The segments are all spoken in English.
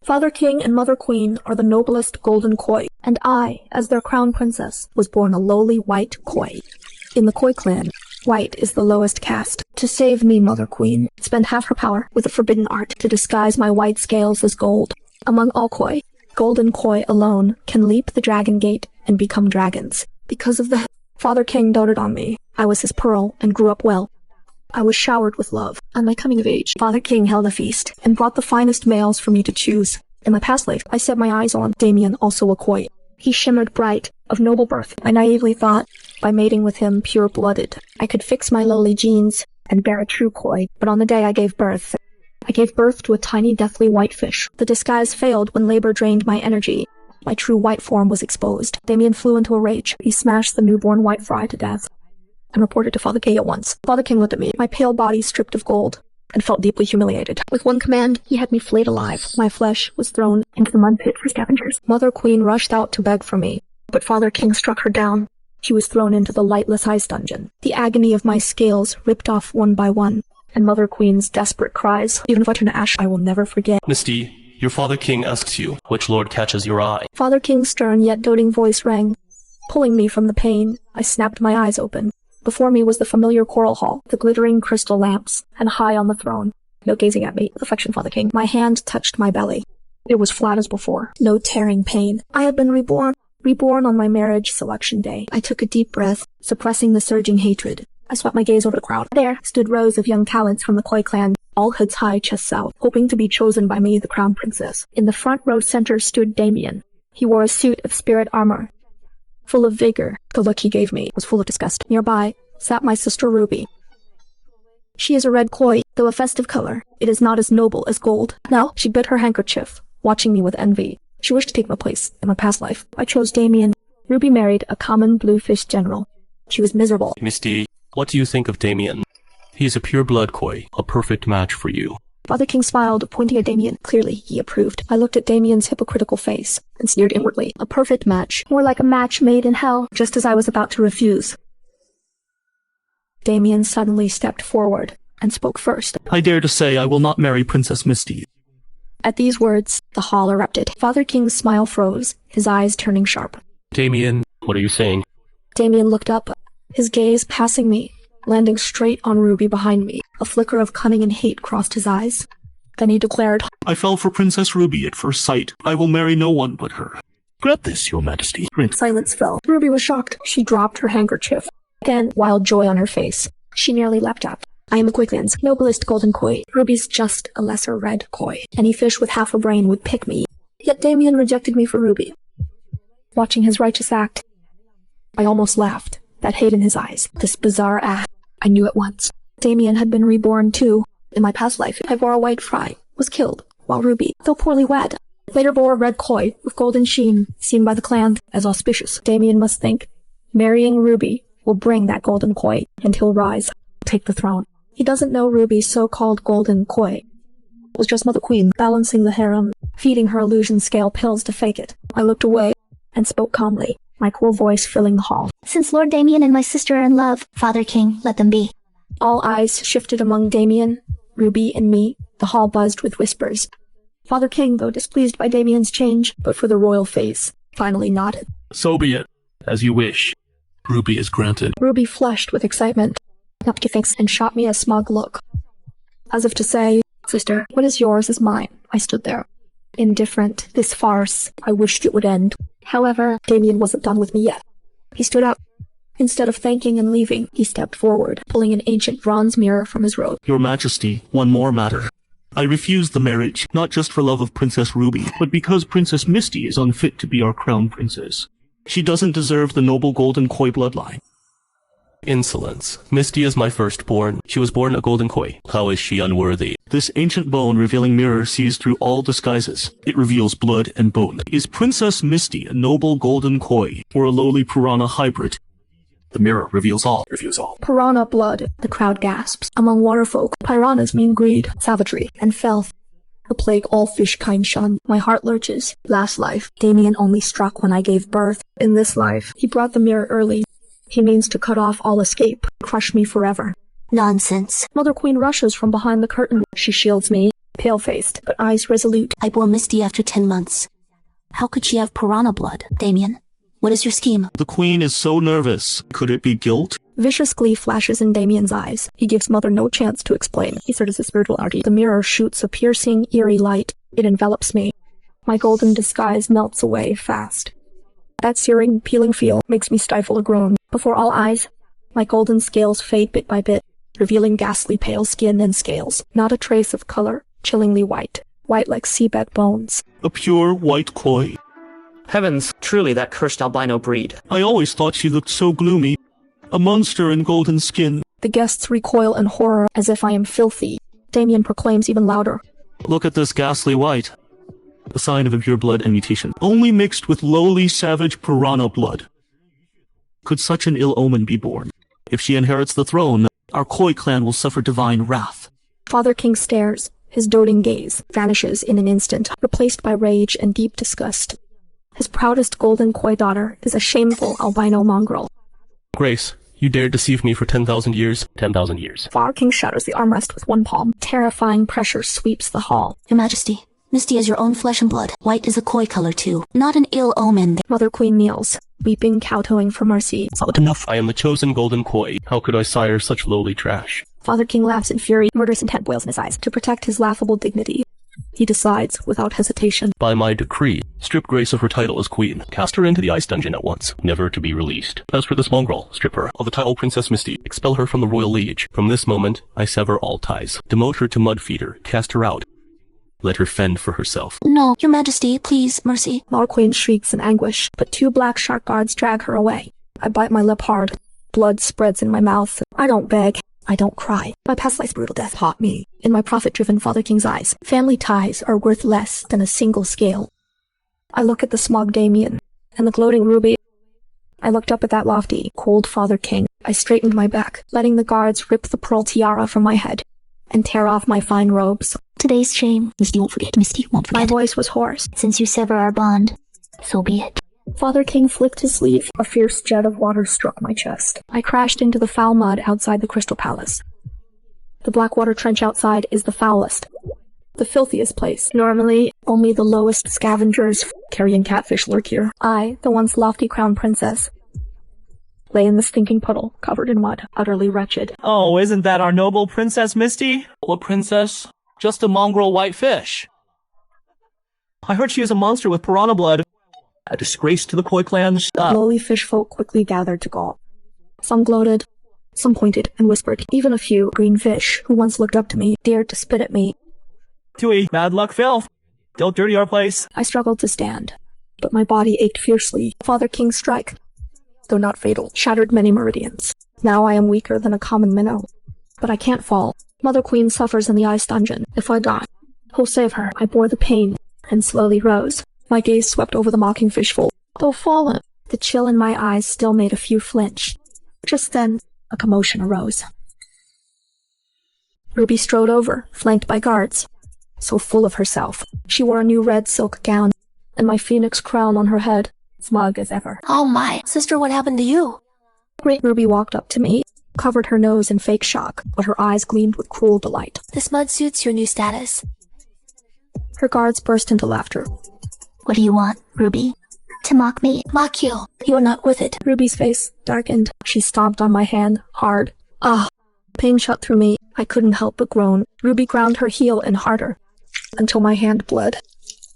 Father King and Mother Queen are the noblest golden koi, and I, as their crown princess, was born a lowly white koi. In the koi clan, white is the lowest caste. To save me, Mother Queen, spend half her power with a forbidden art to disguise my white scales as gold. Among all koi, golden koi alone can leap the dragon gate and become dragons. Because of the Father King doted on me. I was his pearl and grew up well. I was showered with love. On my coming of age, Father King held a feast and brought the finest males for me to choose. In my past life, I set my eyes on Damien, also a koi. He shimmered bright, of noble birth. I naively thought, by mating with him pure-blooded, I could fix my lowly genes and bear a true koi. But on the day I gave birth to a tiny deathly white fish. The disguise failed when labor drained my energy. My true white form was exposed. Damien flew into a rage. He smashed the newborn white fry to death and reported to Father King at once. Father King looked at me, my pale body stripped of gold, and felt deeply humiliated. With one command, he had me flayed alive. My flesh was thrown into the mud pit for scavengers. Mother Queen rushed out to beg for me, but Father King struck her down. She was thrown into the lightless ice dungeon. The agony of my scales ripped off one by one, and Mother Queen's desperate cries, even if I turn to ash, I will never forget. Misty, your Father King asks you, which lord catches your eye? Father King's stern yet doting voice rang. Pulling me from the pain, I snapped my eyes open. Before me was the familiar coral hall, the glittering crystal lamps, and high on the throne, no gazing at me, with affection, Father King. My hand touched my belly. It was flat as before, no tearing pain. I had been reborn on my marriage selection day. I took a deep breath, suppressing the surging hatred. I swept my gaze over the crowd. There stood rows of young talents from the koi clan, all hoods high, chests out, hoping to be chosen by me, the crown princess. In the front row center stood Damien. He wore a suit of spirit armor, full of vigor. The look he gave me was full of disgust. Nearby sat my sister Ruby. She is a red koi, though a festive color. It is not as noble as gold. Now she bit her handkerchief, watching me with envy. She wished to take my place in my past life. I chose Damien. Ruby married a common bluefish general. She was miserable. Misty, what do you think of Damien? He is a pure blood koi, a perfect match for you. Father King smiled, pointing at Damien. Clearly, he approved. I looked at Damien's hypocritical face and sneered inwardly. A perfect match. More like a match made in hell. Just as I was about to refuse, Damien suddenly stepped forward and spoke first. I dare to say I will not marry Princess Misty. At these words, the hall erupted. Father King's smile froze, his eyes turning sharp. Damien, what are you saying? Damien looked up, his gaze passing me, landing straight on Ruby behind me. A flicker of cunning and hate crossed his eyes. Then he declared, I fell for Princess Ruby at first sight. I will marry no one but her. Grant this, your majesty. Silence fell. Ruby was shocked. She dropped her handkerchief. Again, wild joy on her face. She nearly leapt up. I am the koi clan's noblest golden koi. Ruby's just a lesser red koi. Any fish with half a brain would pick me. Yet Damien rejected me for Ruby. Watching his righteous act, I almost laughed. That hate in his eyes, this bizarre act, I knew at once. Damien had been reborn too. In my past life, I bore a white fry, was killed, while Ruby, though poorly wed, later bore a red koi with golden sheen, seen by the clan as auspicious. Damien must think, marrying Ruby will bring that golden koi, and he'll rise, take the throne. He doesn't know Ruby's so-called golden koi was just Mother Queen, balancing the harem, feeding her illusion scale pills to fake it. I looked away and spoke calmly, my cool voice filling the hall. Since Lord Damien and my sister are in love, Father King, let them be. All eyes shifted among Damien, Ruby, and me. The hall buzzed with whispers. Father King, though displeased by Damien's change, but for the royal face, finally nodded. So be it. As you wish. Ruby is granted. Ruby flushed with excitement, knocked her thanks, and shot me a smug look. As if to say, sister, what is yours is mine. I stood there, indifferent. This farce, I wished it would end. However, Damien wasn't done with me yet. He stood up. Instead of thanking and leaving, he stepped forward, pulling an ancient bronze mirror from his robe. Your Majesty, one more matter. I refuse the marriage, not just for love of Princess Ruby, but because Princess Misty is unfit to be our crown princess. She doesn't deserve the noble golden koi bloodline. Insolence. Misty is my firstborn. She was born a golden koi. How is she unworthy? This ancient bone-revealing mirror sees through all disguises. It reveals blood and bone. Is Princess Misty a noble golden koi, or a lowly piranha hybrid? The mirror reveals all. Piranha blood, the crowd gasps. Among waterfolk, piranhas mean greed, savagery, and filth. The plague all fish kind shun. My heart lurches. Last life, Damien only struck when I gave birth. In this life, he brought the mirror early. He means to cut off all escape, crush me forever. Nonsense. Mother Queen rushes from behind the curtain. She shields me, pale-faced, but eyes resolute. I bore Misty after 10 months. How could she have piranha blood? Damien, what is your scheme? The queen is so nervous. Could it be guilt? Vicious glee flashes in Damien's eyes. He gives Mother no chance to explain. He serves as a spiritual arty. The mirror shoots a piercing, eerie light. It envelops me. My golden disguise melts away fast. That searing, peeling feel makes me stifle a groan. Before all eyes, my golden scales fade bit by bit, revealing ghastly pale skin and scales. Not a trace of color, chillingly white. White like seabed bones. A pure white koi. Heavens, truly that cursed albino breed. I always thought she looked so gloomy. A monster in golden skin. The guests recoil in horror as if I am filthy. Damien proclaims even louder. Look at this ghastly white. A sign of impure blood and mutation. Only mixed with lowly savage piranha blood. Could such an ill omen be born? If she inherits the throne, our Koi clan will suffer divine wrath. Father King stares. His doting gaze vanishes in an instant, replaced by rage and deep disgust. His proudest golden Koi daughter is a shameful albino mongrel. Grace, you dared deceive me for 10,000 years. 10,000 years. Father King shatters the armrest with one palm. Terrifying pressure sweeps the hall. Your Majesty, Misty is your own flesh and blood. White is a Koi color too. Not an ill omen. Mother Queen kneels, weeping, kowtowing for mercy. It's not enough. I am the chosen golden Koi. How could I sire such lowly trash? Father King laughs in fury, murderous intent boils in his eyes. To protect his laughable dignity, he decides, without hesitation. By my decree, strip Grace of her title as queen. Cast her into the ice dungeon at once, never to be released. As for this mongrel, strip her of the title Princess Misty. Expel her from the royal liege. From this moment, I sever all ties. Demote her to Mudfeeder. Cast her out. Let her fend for herself. No, Your Majesty, please, mercy. Mother Queen shrieks in anguish, but two black shark guards drag her away. I bite my lip hard. Blood spreads in my mouth. I don't beg. I don't cry. My past life's brutal death taught me. In my profit-driven Father King's eyes, family ties are worth less than a single scale. I look at the smug Damien and the gloating Ruby. I looked up at that lofty, cold Father King. I straightened my back, letting the guards rip the pearl tiara from my head and tear off my fine robes. Today's shame. Misty won't forget. Misty won't forget. My voice was hoarse. Since you sever our bond, so be it. Father King flicked his sleeve. A fierce jet of water struck my chest. I crashed into the foul mud outside the Crystal Palace. The Blackwater Trench outside is the foulest, the filthiest place. Normally, only the lowest scavengers carrying catfish lurk here. I, the once lofty crown princess, lay in the stinking puddle, covered in mud, utterly wretched. Oh, isn't that our noble Princess Misty? What princess? Just a mongrel white fish. I heard she is a monster with piranha blood. A disgrace to the Koi clan. The lowly fish folk quickly gathered to gawp. Some gloated, some pointed and whispered. Even a few green fish, who once looked up to me, dared to spit at me. Tui, bad luck, filth. Don't dirty our place. I struggled to stand, but my body ached fiercely. Father King's strike, though not fatal, shattered many meridians. Now I am weaker than a common minnow. But I can't fall. Mother Queen suffers in the ice dungeon. If I die, who'll save her? I bore the pain and slowly rose. My gaze swept over the mocking fishful. Though fallen, the chill in my eyes still made a few flinch. Just then, a commotion arose. Ruby strode over, flanked by guards. So full of herself. She wore a new red silk gown, and my phoenix crown on her head, smug as ever. Oh my, sister, what happened to you? Great Ruby walked up to me, covered her nose in fake shock, but her eyes gleamed with cruel delight. This mud suits your new status. Her guards burst into laughter. What do you want, Ruby? To mock me? Mock you. You are not worth it. Ruby's face darkened. She stomped on my hand, hard. Ah! Pain shot through me. I couldn't help but groan. Ruby ground her heel in harder, until my hand bled,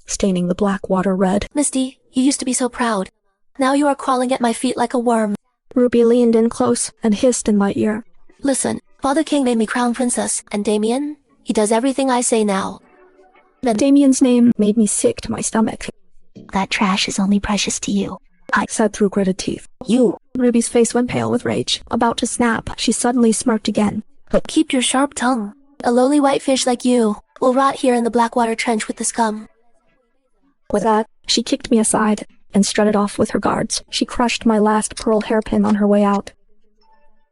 staining the black water red. Misty, you used to be so proud. Now you are crawling at my feet like a worm. Ruby leaned in close and hissed in my ear. Listen, Father King made me crown princess, and Damien, he does everything I say now. Then Damien's name made me sick to my stomach. That trash is only precious to you. I said through gritted teeth. You. Ruby's face went pale with rage. About to snap, she suddenly smirked again. Keep your sharp tongue. A lowly white fish like you will rot here in the Blackwater Trench with the scum. With that, she kicked me aside and strutted off with her guards. She crushed my last pearl hairpin on her way out.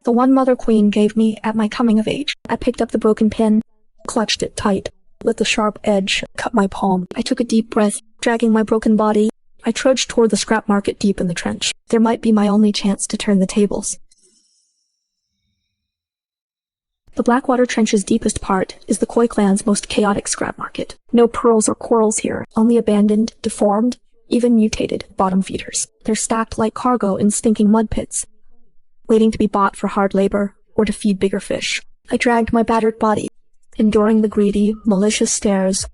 The one Mother Queen gave me at my coming of age. I picked up the broken pin, clutched it tight, let the sharp edge cut my palm. I took a deep breath, dragging my broken body. I trudged toward the scrap market deep in the trench. There might be my only chance to turn the tables. The Blackwater Trench's deepest part is the Koi clan's most chaotic scrap market. No pearls or corals here, only abandoned, deformed, even mutated bottom feeders. They're stacked like cargo in stinking mud pits, waiting to be bought for hard labor or to feed bigger fish. I dragged my battered body, enduring the greedy, malicious stares,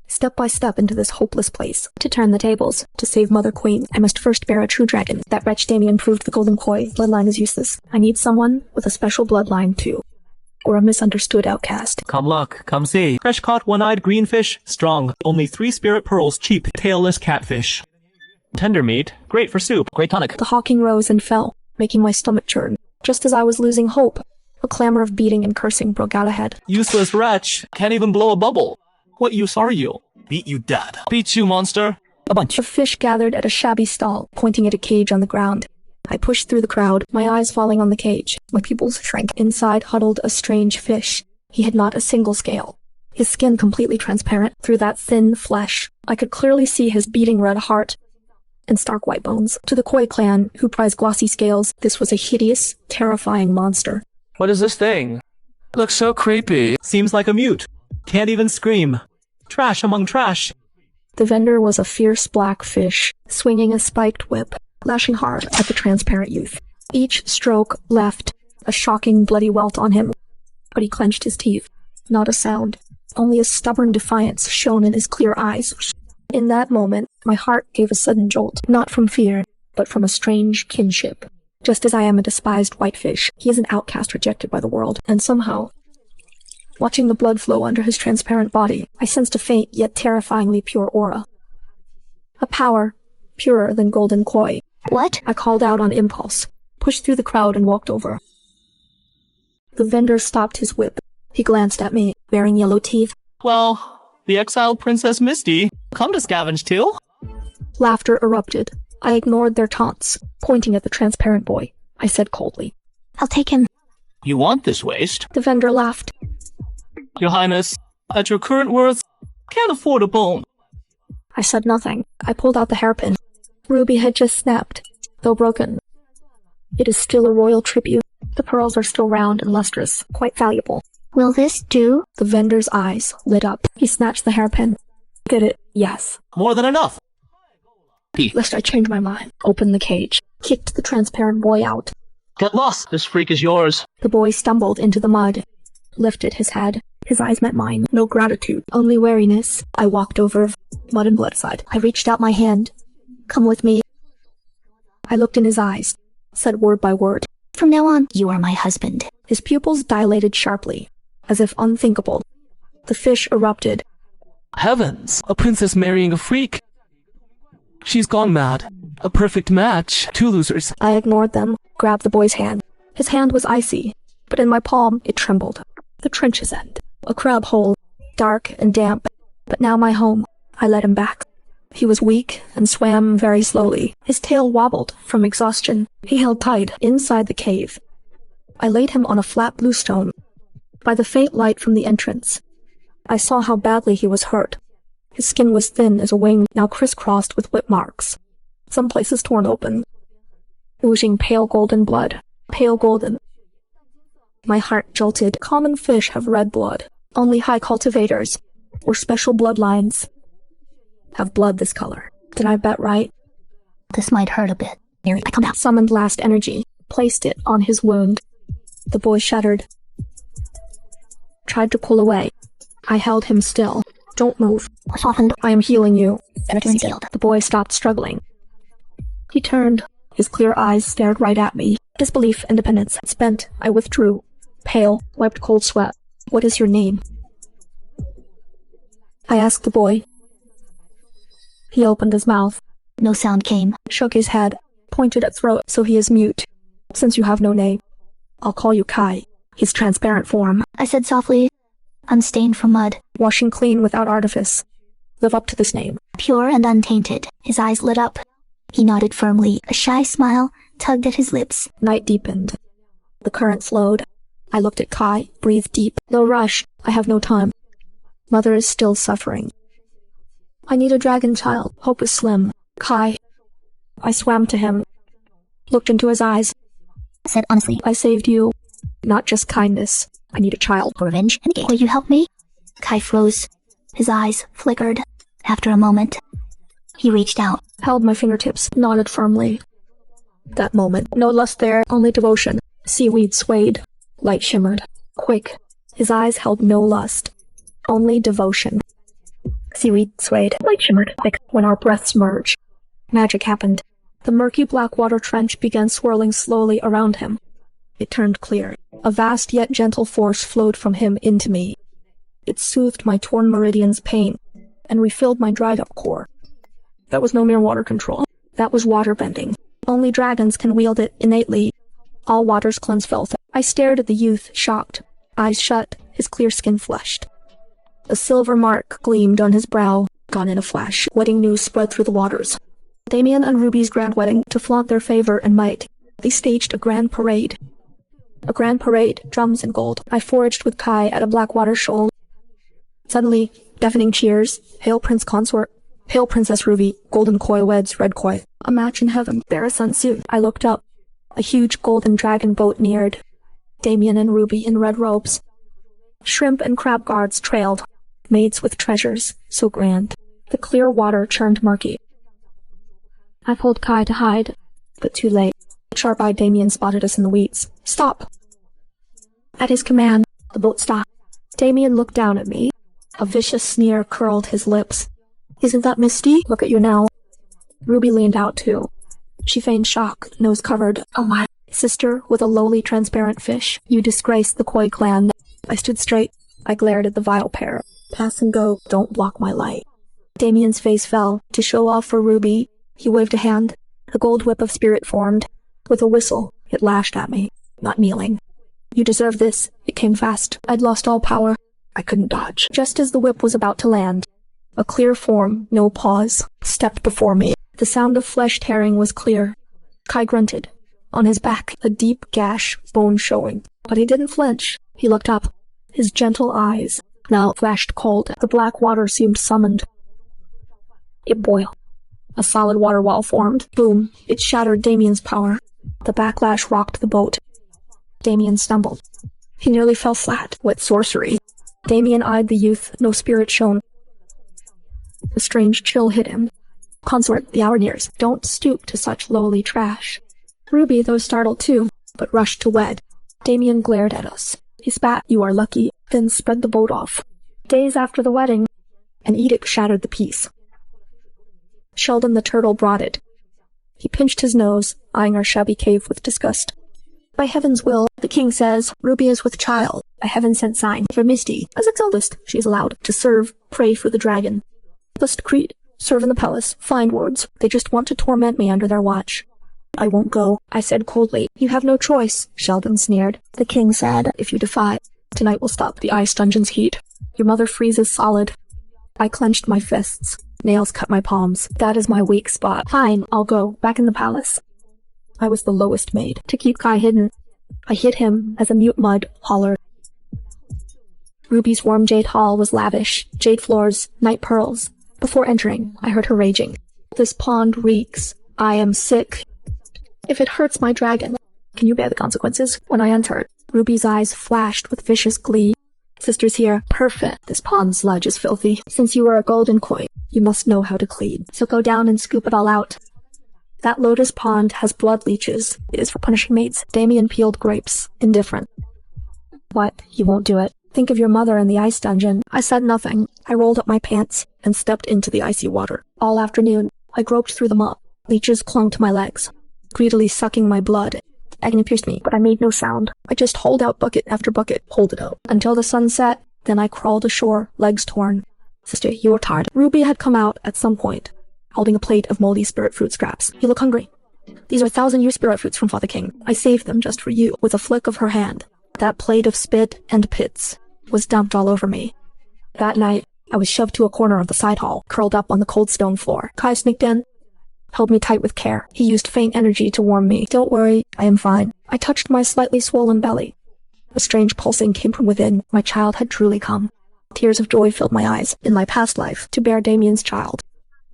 step by step into this hopeless place. To turn the tables, to save Mother Queen, I must first bear a true dragon. That wretch Damien proved the golden koi bloodline is useless. I need someone with a special bloodline too, or a misunderstood outcast. Come look, come see. Fresh caught one-eyed greenfish, strong. Only 3 spirit pearls, cheap, tailless catfish. Tender meat, great for soup, great tonic. The hawking rose and fell, making my stomach churn. Just as I was losing hope, a clamor of beating and cursing broke out ahead. Useless wretch, can't even blow a bubble. What use are you? Beat you dead. Beat you, monster. A bunch. A fish gathered at a shabby stall, pointing at a cage on the ground. I pushed through the crowd, my eyes falling on the cage. My pupils shrank. Inside huddled a strange fish. He had not a single scale. His skin completely transparent. Through that thin flesh, I could clearly see his beating red heart and stark white bones. To the Koi clan, who prize glossy scales, this was a hideous, terrifying monster. What is this thing? Looks so creepy. Seems like a mute. Can't even scream. Trash among trash. The vendor was a fierce black fish, swinging a spiked whip, lashing hard at the transparent youth. Each stroke left a shocking bloody welt on him, but he clenched his teeth. Not a sound, only a stubborn defiance shone in his clear eyes. In that moment, my heart gave a sudden jolt, not from fear, but from a strange kinship. Just as I am a despised whitefish, he is an outcast rejected by the world, and somehow, watching the blood flow under his transparent body, I sensed a faint yet terrifyingly pure aura. A power purer than golden koi. What? I called out on impulse, pushed through the crowd and walked over. The vendor stopped his whip. He glanced at me, baring yellow teeth. Well, the exiled Princess Misty. Come to scavenge too? Laughter erupted. I ignored their taunts, pointing at the transparent boy. I said coldly, I'll take him. You want this waste? The vendor laughed. Your Highness, at your current worth, can't afford a bone. I said nothing. I pulled out the hairpin. Ruby had just snapped, though broken. It is still a royal tribute. The pearls are still round and lustrous, quite valuable. Will this do? The vendor's eyes lit up. He snatched the hairpin. Get it? Yes. More than enough. Lest I change my mind. Opened the cage. Kicked the transparent boy out. Get lost. This freak is yours. The boy stumbled into the mud. Lifted his head. His eyes met mine. No gratitude, only wariness. I walked over, mud and blood aside. I reached out my hand. Come with me. I looked in his eyes, said word by word. From now on, you are my husband. His pupils dilated sharply, as if unthinkable. The fish erupted. Heavens! A princess marrying a freak! She's gone mad. A perfect match. 2 losers. I ignored them, grabbed the boy's hand. His hand was icy, but in my palm it trembled. The trench's end. A crab hole, dark and damp, but now my home. I led him back. He was weak and swam very slowly. His tail wobbled from exhaustion. He held tight inside the cave. I laid him on a flat blue stone. By the faint light from the entrance, I saw how badly he was hurt. His skin was thin as a wing, now crisscrossed with whip marks, some places torn open, oozing pale golden blood. Pale golden. My heart jolted. Common fish have red blood. Only high cultivators, or special bloodlines, have blood this color. Did I bet right? This might hurt a bit. Mary, I come out. Summoned last energy, placed it on his wound. The boy shuddered. Tried to pull away. I held him still. Don't move. Softened. I am healing you. Everything's healed. The boy stopped struggling. He turned. His clear eyes stared right at me. Disbelief and dependence spent, I withdrew. Pale, wiped cold sweat. What is your name? I asked the boy. He opened his mouth. No sound came. Shook his head. Pointed at throat, so he is mute. Since you have no name, I'll call you Kai. His transparent form. I said softly, unstained from mud. Washing clean without artifice. Live up to this name. Pure and untainted. His eyes lit up. He nodded firmly. A shy smile tugged at his lips. Night deepened. The current flowed. I looked at Kai, breathed deep. No rush. I have no time. Mother is still suffering. I need a dragon child. Hope is slim. Kai. I swam to him. Looked into his eyes. Said honestly, I saved you. Not just kindness, I need a child. Revenge and gate. Will you help me? Kai froze. His eyes flickered. After a moment, he reached out. Held my fingertips, nodded firmly. That moment, no lust there, only devotion. Seaweed swayed. Light shimmered. Quick. His eyes held no lust. Only devotion. Seaweed swayed. Light shimmered. Quick. When our breaths merged. Magic happened. The murky black water trench began swirling slowly around him. It turned clear. A vast yet gentle force flowed from him into me. It soothed my torn meridian's pain and refilled my dried-up core. That was no mere water control. That was water bending. Only dragons can wield it innately. All waters cleanse filth. I stared at the youth, shocked. Eyes shut, his clear skin flushed. A silver mark gleamed on his brow, gone in a flash. Wedding news spread through the waters. Damien and Ruby's grand wedding, to flaunt their favor and might. They staged a grand parade. A grand parade, drums and gold. I foraged with Kai at a Blackwater shoal. Suddenly, deafening cheers. Hail Prince Consort. Hail Princess Ruby. Golden Koi weds Red Koi. A match in heaven. There a sunsuit. I looked up. A huge golden dragon boat neared. Damien and Ruby in red robes. Shrimp and crab guards trailed. Maids with treasures, so grand. The clear water churned murky. I pulled Kai to hide, but too late. Sharp-eyed Damien spotted us in the weeds. Stop! At his command, the boat stopped. Damien looked down at me. A vicious sneer curled his lips. Isn't that Misty? Look at you now. Ruby leaned out too. She feigned shock, nose covered. Oh my. Sister with a lowly transparent fish. You disgraced the Koi clan. I stood straight. I glared at the vile pair. Pass and go. Don't block my light. Damien's face fell. To show off for Ruby, he waved a hand. A gold whip of spirit formed. With a whistle, it lashed at me, not kneeling. You deserve this. It came fast. I'd lost all power. I couldn't dodge. Just as the whip was about to land, a clear form, no pause, stepped before me. The sound of flesh tearing was clear. Kai grunted. On his back, a deep gash, bone showing. But he didn't flinch. He looked up. His gentle eyes now flashed cold. The black water seemed summoned. It boiled. A solid water wall formed. Boom. It shattered Damien's power. The backlash rocked the boat. Damien stumbled. He nearly fell flat. What sorcery? Damien eyed the youth. No spirit shone. A strange chill hit him. Consort, the hour nears. Don't stoop to such lowly trash. Ruby, though startled too, but rushed to wed. Damien glared at us. He spat, you are lucky, then spread the boat off. Days after the wedding, an edict shattered the peace. Sheldon the turtle brought it. He pinched his nose, eyeing our shabby cave with disgust. By heaven's will, the king says, Ruby is with child, a heaven-sent sign for Misty. As its eldest, she is allowed to serve, pray for the dragon. First creed, serve in the palace, find words. They just want to torment me under their watch. I won't go, I said coldly. You have no choice, Sheldon sneered. The king said, if you defy, tonight will stop the ice dungeon's heat. Your mother freezes solid. I clenched my fists. Nails cut my palms. That is my weak spot. Fine, I'll go. Back in the palace. I was the lowest maid. To keep Kai hidden, I hid him as a mute mud hollered. Ruby's warm jade hall was lavish. Jade floors, night pearls. Before entering, I heard her raging. This pond reeks. I am sick. If it hurts my dragon, can you bear the consequences? When I entered, Ruby's eyes flashed with vicious glee. Sisters here, perfect. This pond sludge is filthy. Since you are a golden koi, you must know how to clean. So go down and scoop it all out. That lotus pond has blood leeches. It is for punishing maids. Damien peeled grapes, indifferent. What? You won't do it. Think of your mother in the ice dungeon. I said nothing. I rolled up my pants and stepped into the icy water. All afternoon, I groped through the muck. Leeches clung to my legs, greedily sucking my blood. Agony pierced me, but I made no sound. I just hauled out bucket after bucket, pulled it out, until the sun set. Then I crawled ashore, legs torn. Sister, you are tired. Ruby had come out at some point, holding a plate of moldy spirit fruit scraps. You look hungry. These are 1,000-year spirit fruits from Father King. I saved them just for you. With a flick of her hand, that plate of spit and pits was dumped all over me. That night, I was shoved to a corner of the side hall, curled up on the cold stone floor. Kai sneaked in, held me tight with care. He used faint energy to warm me. Don't worry, I am fine. I touched my slightly swollen belly. A strange pulsing came from within. My child had truly come. Tears of joy filled my eyes. In my past life, to bear Damien's child.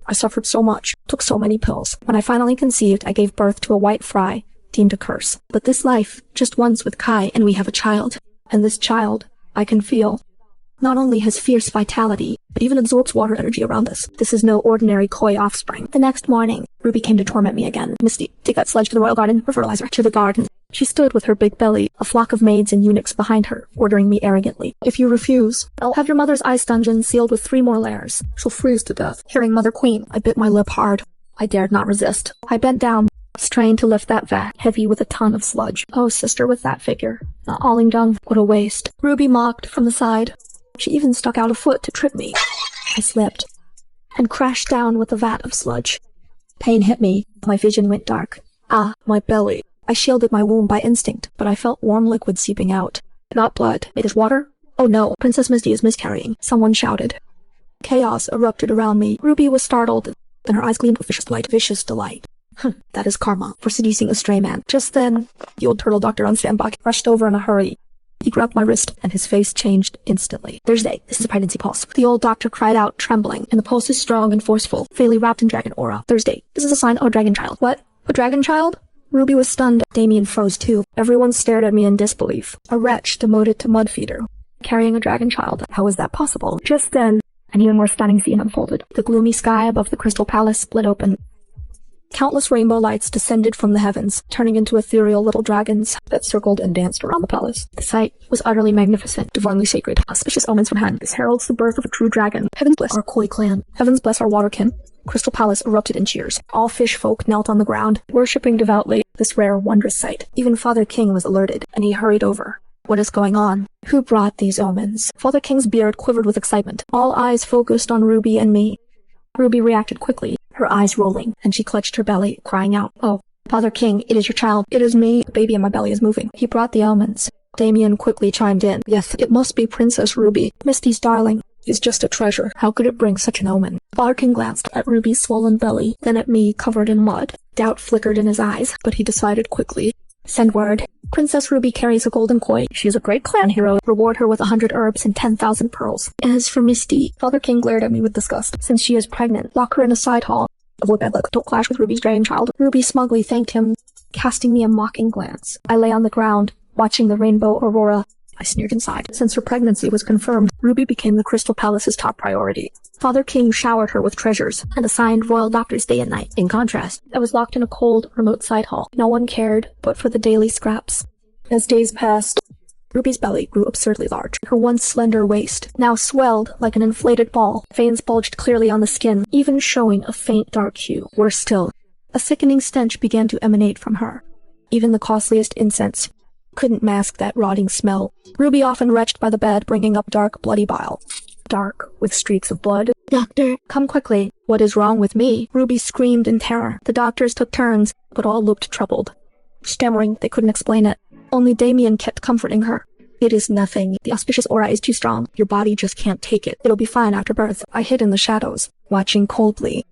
I suffered so much, took so many pills. When I finally conceived, I gave birth to a white fry, deemed a curse. But this life, just once with Kai, and we have a child. And this child, I can feel, not only has fierce vitality, but even absorbs water energy around us. This is no ordinary koi offspring. The next morning, Ruby came to torment me again. Misty, take that sledge to the royal garden for fertilizer. To the garden. She stood with her big belly, a flock of maids and eunuchs behind her, ordering me arrogantly. If you refuse, I'll have your mother's ice dungeon sealed with 3 more layers. She'll freeze to death. Hearing Mother Queen, I bit my lip hard. I dared not resist. I bent down, strained to lift that vat, heavy with a ton of sludge. Oh, sister with that figure. Not hauling dung. What a waste. Ruby mocked from the side. She even stuck out a foot to trip me. I slipped and crashed down with a vat of sludge. Pain hit me. My vision went dark. Ah, my belly. I shielded my wound by instinct, but I felt warm liquid seeping out. Not blood. It is water? Oh no, Princess Misty is miscarrying. Someone shouted. Chaos erupted around me. Ruby was startled, then her eyes gleamed with vicious delight. Vicious delight. That is karma for seducing a stray man. Just then, the old turtle doctor on standby rushed over in a hurry. He grabbed my wrist, and his face changed instantly. Thursday, this is a pregnancy pulse. The old doctor cried out, trembling, and the pulse is strong and forceful, faintly wrapped in dragon aura. Thursday, this is a sign of a dragon child. What? A dragon child? Ruby was stunned. Damien froze too. Everyone stared at me in disbelief. A wretch demoted to mud feeder, carrying a dragon child. How was that possible? Just then, an even more stunning scene unfolded. The gloomy sky above the crystal palace split open. Countless rainbow lights descended from the heavens, turning into ethereal little dragons that circled and danced around the palace. The sight was utterly magnificent, divinely sacred. Auspicious omens from hand. This heralds the birth of a true dragon. Heavens bless our koi clan. Heavens bless our waterkin. Crystal Palace erupted in cheers. All fish folk knelt on the ground, worshipping devoutly this rare, wondrous sight. Even Father King was alerted, and he hurried over. What is going on? Who brought these omens? Father King's beard quivered with excitement. All eyes focused on Ruby and me. Ruby reacted quickly, her eyes rolling, and she clutched her belly, crying out, "Oh, Father King, it is your child. It is me. The baby in my belly is moving. He brought the omens." Damien quickly chimed in. Yes, it must be Princess Ruby. Misty's darling is just a treasure. How could it bring such an omen? Father King glanced at Ruby's swollen belly, then at me covered in mud. Doubt flickered in his eyes, but he decided quickly. Send word. Princess Ruby carries a golden koi. She is a great clan hero. Reward her with 100 herbs and 10,000 pearls. As for Misty, Father King glared at me with disgust. Since she is pregnant, lock her in a side hall. Avoid bad luck. Don't clash with Ruby's dragon child. Ruby smugly thanked him, casting me a mocking glance. I lay on the ground, watching the rainbow aurora. I sneered inside. Since her pregnancy was confirmed, Ruby became the Crystal Palace's top priority. Father King showered her with treasures and assigned royal doctors day and night. In contrast, I was locked in a cold, remote side hall. No one cared but for the daily scraps. As days passed, Ruby's belly grew absurdly large. Her once slender waist now swelled like an inflated ball. Veins bulged clearly on the skin, even showing a faint dark hue. Worse still, a sickening stench began to emanate from her. Even the costliest incense couldn't mask that rotting smell. Ruby often retched by the bed, bringing up dark, bloody bile. Dark, with streaks of blood. Doctor, come quickly. What is wrong with me? Ruby screamed in terror. The doctors took turns, but all looked troubled. Stammering, they couldn't explain it. Only Damien kept comforting her. It is nothing. The auspicious aura is too strong. Your body just can't take it. It'll be fine after birth. I hid in the shadows, watching coldly.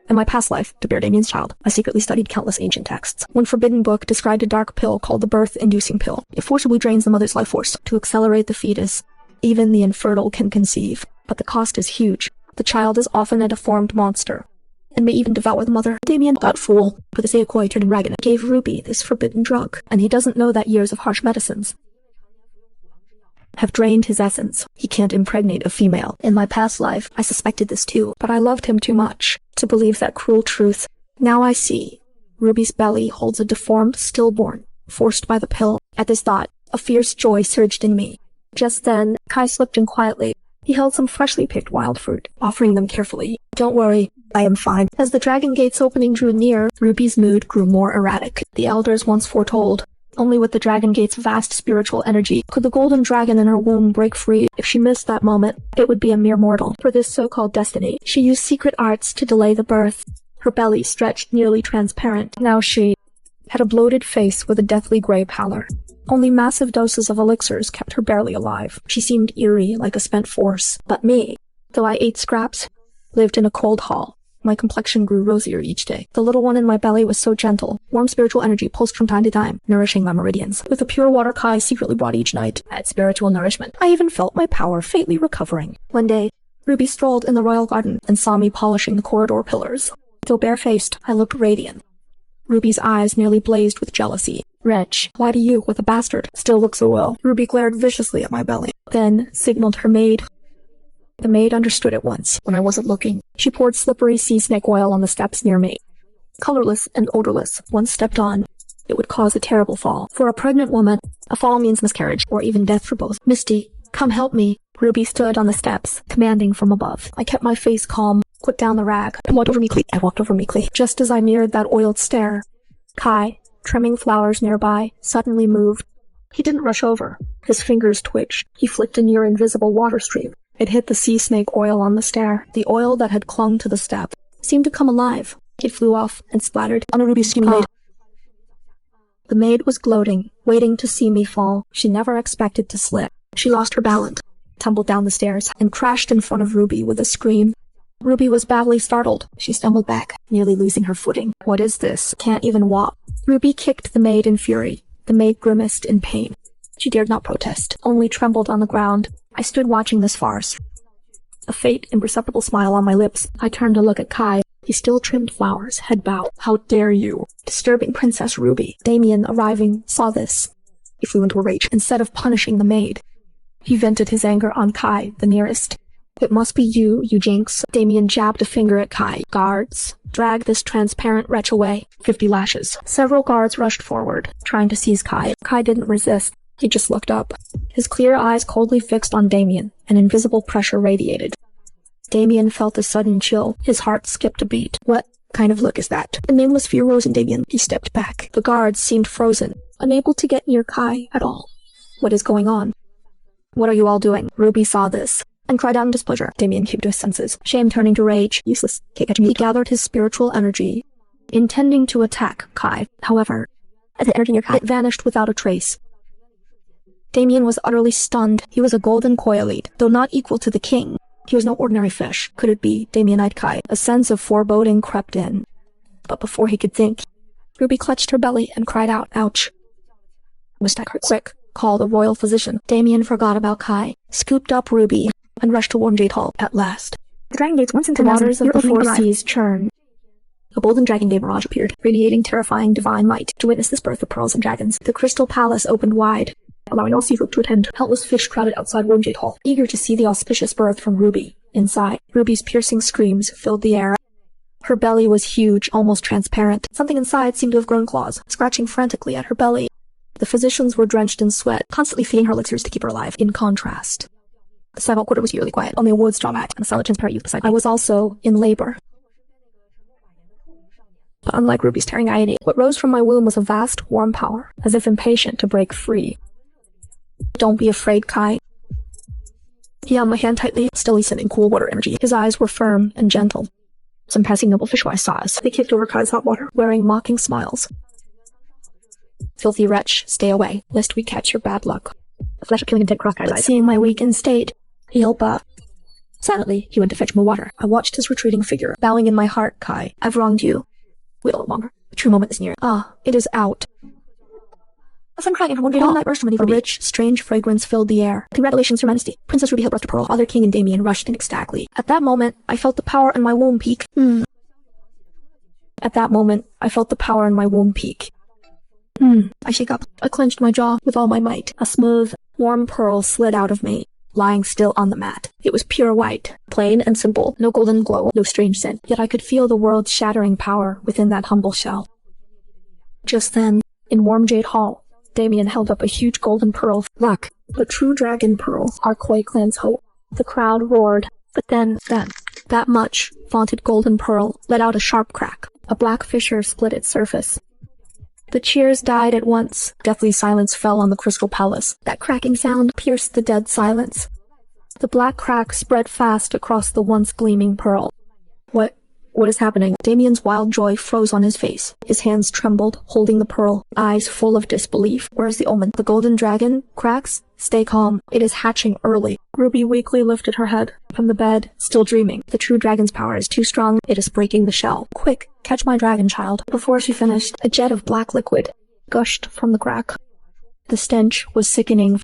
In my past life, to bear Damien's child, I secretly studied countless ancient texts. One forbidden book described a dark pill called the birth-inducing pill. It forcibly drains the mother's life force to accelerate the fetus. Even the infertile can conceive, but the cost is huge. The child is often a deformed monster, and may even devour the mother. Damien, that fool, for the sake of turning dragon, gave Ruby this forbidden drug, and he doesn't know that years of harsh medicines have drained his essence. He can't impregnate a female. In my past life, I suspected this too, but I loved him too much to believe that cruel truth. Now I see. Ruby's belly holds a deformed stillborn, forced by the pill. At this thought, a fierce joy surged in me. Just then, Kai slipped in quietly. He held some freshly picked wild fruit, offering them carefully. Don't worry, I am fine. As the dragon gate's opening drew near, Ruby's mood grew more erratic. The elders once foretold, only with the dragon gate's vast spiritual energy could the golden dragon in her womb break free. If she missed that moment, it would be a mere mortal. For this so-called destiny, she used secret arts to delay the birth. Her belly stretched nearly transparent. Now she had a bloated face with a deathly gray pallor. Only massive doses of elixirs kept her barely alive. She seemed eerie, like a spent force. But me, though I ate scraps, lived in a cold hall. My complexion grew rosier each day. The little one in my belly was so gentle. Warm spiritual energy pulsed from time to time, nourishing my meridians. With the pure water Kai secretly brought each night, at spiritual nourishment, I even felt my power faintly recovering. One day, Ruby strolled in the royal garden and saw me polishing the corridor pillars. Though barefaced, I looked radiant. Ruby's eyes nearly blazed with jealousy. Wretch, why do you, with a bastard, still look so well? Ruby glared viciously at my belly, then signaled her maid. The maid understood at once, when I wasn't looking. She poured slippery sea snake oil on the steps near me. Colorless and odorless, once stepped on, it would cause a terrible fall. For a pregnant woman, a fall means miscarriage, or even death for both. Misty, come help me. Ruby stood on the steps, commanding from above. I kept my face calm, put down the rag, and walked over meekly. Just as I neared that oiled stair, Kai, trimming flowers nearby, suddenly moved. He didn't rush over. His fingers twitched. He flicked a near-invisible water stream. It hit the sea snake oil on the stair. The oil that had clung to the step seemed to come alive. It flew off and splattered on a Ruby's skin. The maid was gloating, waiting to see me fall. She never expected to slip. She lost her balance, tumbled down the stairs, and crashed in front of Ruby with a scream. Ruby was badly startled. She stumbled back, nearly losing her footing. What is this? Can't even walk. Ruby kicked the maid in fury. The maid grimaced in pain. She dared not protest, only trembled on the ground. I stood watching this farce. A faint, imperceptible smile on my lips. I turned to look at Kai. He still trimmed flowers, head bowed. How dare you? Disturbing Princess Ruby. Damien, arriving, saw this. He flew into a rage. Instead of punishing the maid, he vented his anger on Kai, the nearest. It must be you, you jinx. Damien jabbed a finger at Kai. Guards, drag this transparent wretch away. 50 lashes. Several guards rushed forward, trying to seize Kai. Kai didn't resist. He just looked up. His clear eyes coldly fixed on Damien. An invisible pressure radiated. Damien felt a sudden chill. His heart skipped a beat. What kind of look is that? A nameless fear rose in Damien. He stepped back. The guards seemed frozen, unable to get near Kai at all. What is going on? What are you all doing? Ruby saw this and cried out in displeasure. Damien came to his senses, shame turning to rage. Useless. Can't catch me. He gathered his spiritual energy, intending to attack Kai. However, as the energy near Kai, it vanished without a trace. Damien was utterly stunned. He was a golden koi elite, though not equal to the king. He was no ordinary fish. Could it be Damien-eyed Kai? A sense of foreboding crept in. But before he could think, Ruby clutched her belly and cried out, ouch. Mistake hurt. Quick, call the royal physician. Damien forgot about Kai, scooped up Ruby, and rushed to Warm Jade Hall at last. The dragon gates once into the waters of the four seas churned. A golden dragon day mirage appeared, radiating terrifying divine might. To witness this birth of pearls and dragons, the crystal palace opened wide, allowing all seafood to attend. Countless fish crowded outside Warm Jade Hall, eager to see the auspicious birth from Ruby. Inside, Ruby's piercing screams filled the air. Her belly was huge, almost transparent. Something inside seemed to have grown claws, scratching frantically at her belly. The physicians were drenched in sweat, constantly feeding her elixirs to keep her alive. In contrast, the sidewalk quarter was eerily quiet. Only a wood straw mat and a solid transparent youth beside me. I was also in labor. But unlike Ruby's tearing agony, what rose from my womb was a vast, warm power, as if impatient to break free. Don't be afraid, Kai. He held my hand tightly, still in cool water energy. His eyes were firm and gentle. Some passing noble fishwives saw us. They kicked over Kai's hot water, wearing mocking smiles. Filthy wretch, stay away, lest we catch your bad luck. A flash of killing intent crossed Kai's eyes. Seeing my weakened state, he held back. Silently, he went to fetch more water. I watched his retreating figure, bowing in my heart. Kai, I've wronged you. Wait a little longer. The true moment is near. Ah, it is out. A son crying from one all night burst from a rich, strange fragrance filled the air. Congratulations, Your Majesty. Princess Ruby held breast to pearl. Father King and Damien rushed in ecstatically. At that moment, I felt the power in my womb peak. At that moment, I felt the power in my womb peak. I shake up. I clenched my jaw with all my might. A smooth, warm pearl slid out of me, lying still on the mat. It was pure white, plain and simple, no golden glow, no strange scent. Yet I could feel the world's shattering power within that humble shell. Just then, in Warm Jade Hall, Damien held up a huge golden pearl. Luck, the true dragon pearl, our Koi clan's hope. The crowd roared, but then, that much vaunted golden pearl let out a sharp crack. A black fissure split its surface. The cheers died at once. Deathly silence fell on the crystal palace. That cracking sound pierced the dead silence. The black crack spread fast across the once gleaming pearl. What is happening? Damien's wild joy froze on his face. His hands trembled, holding the pearl, eyes full of disbelief. Where's the omen? The golden dragon? Cracks? Stay calm. It is hatching early. Ruby weakly lifted her head from the bed, still dreaming. The true dragon's power is too strong. It is breaking the shell. Quick, catch my dragon, child. Before she finished, a jet of black liquid gushed from the crack. The stench was sickening,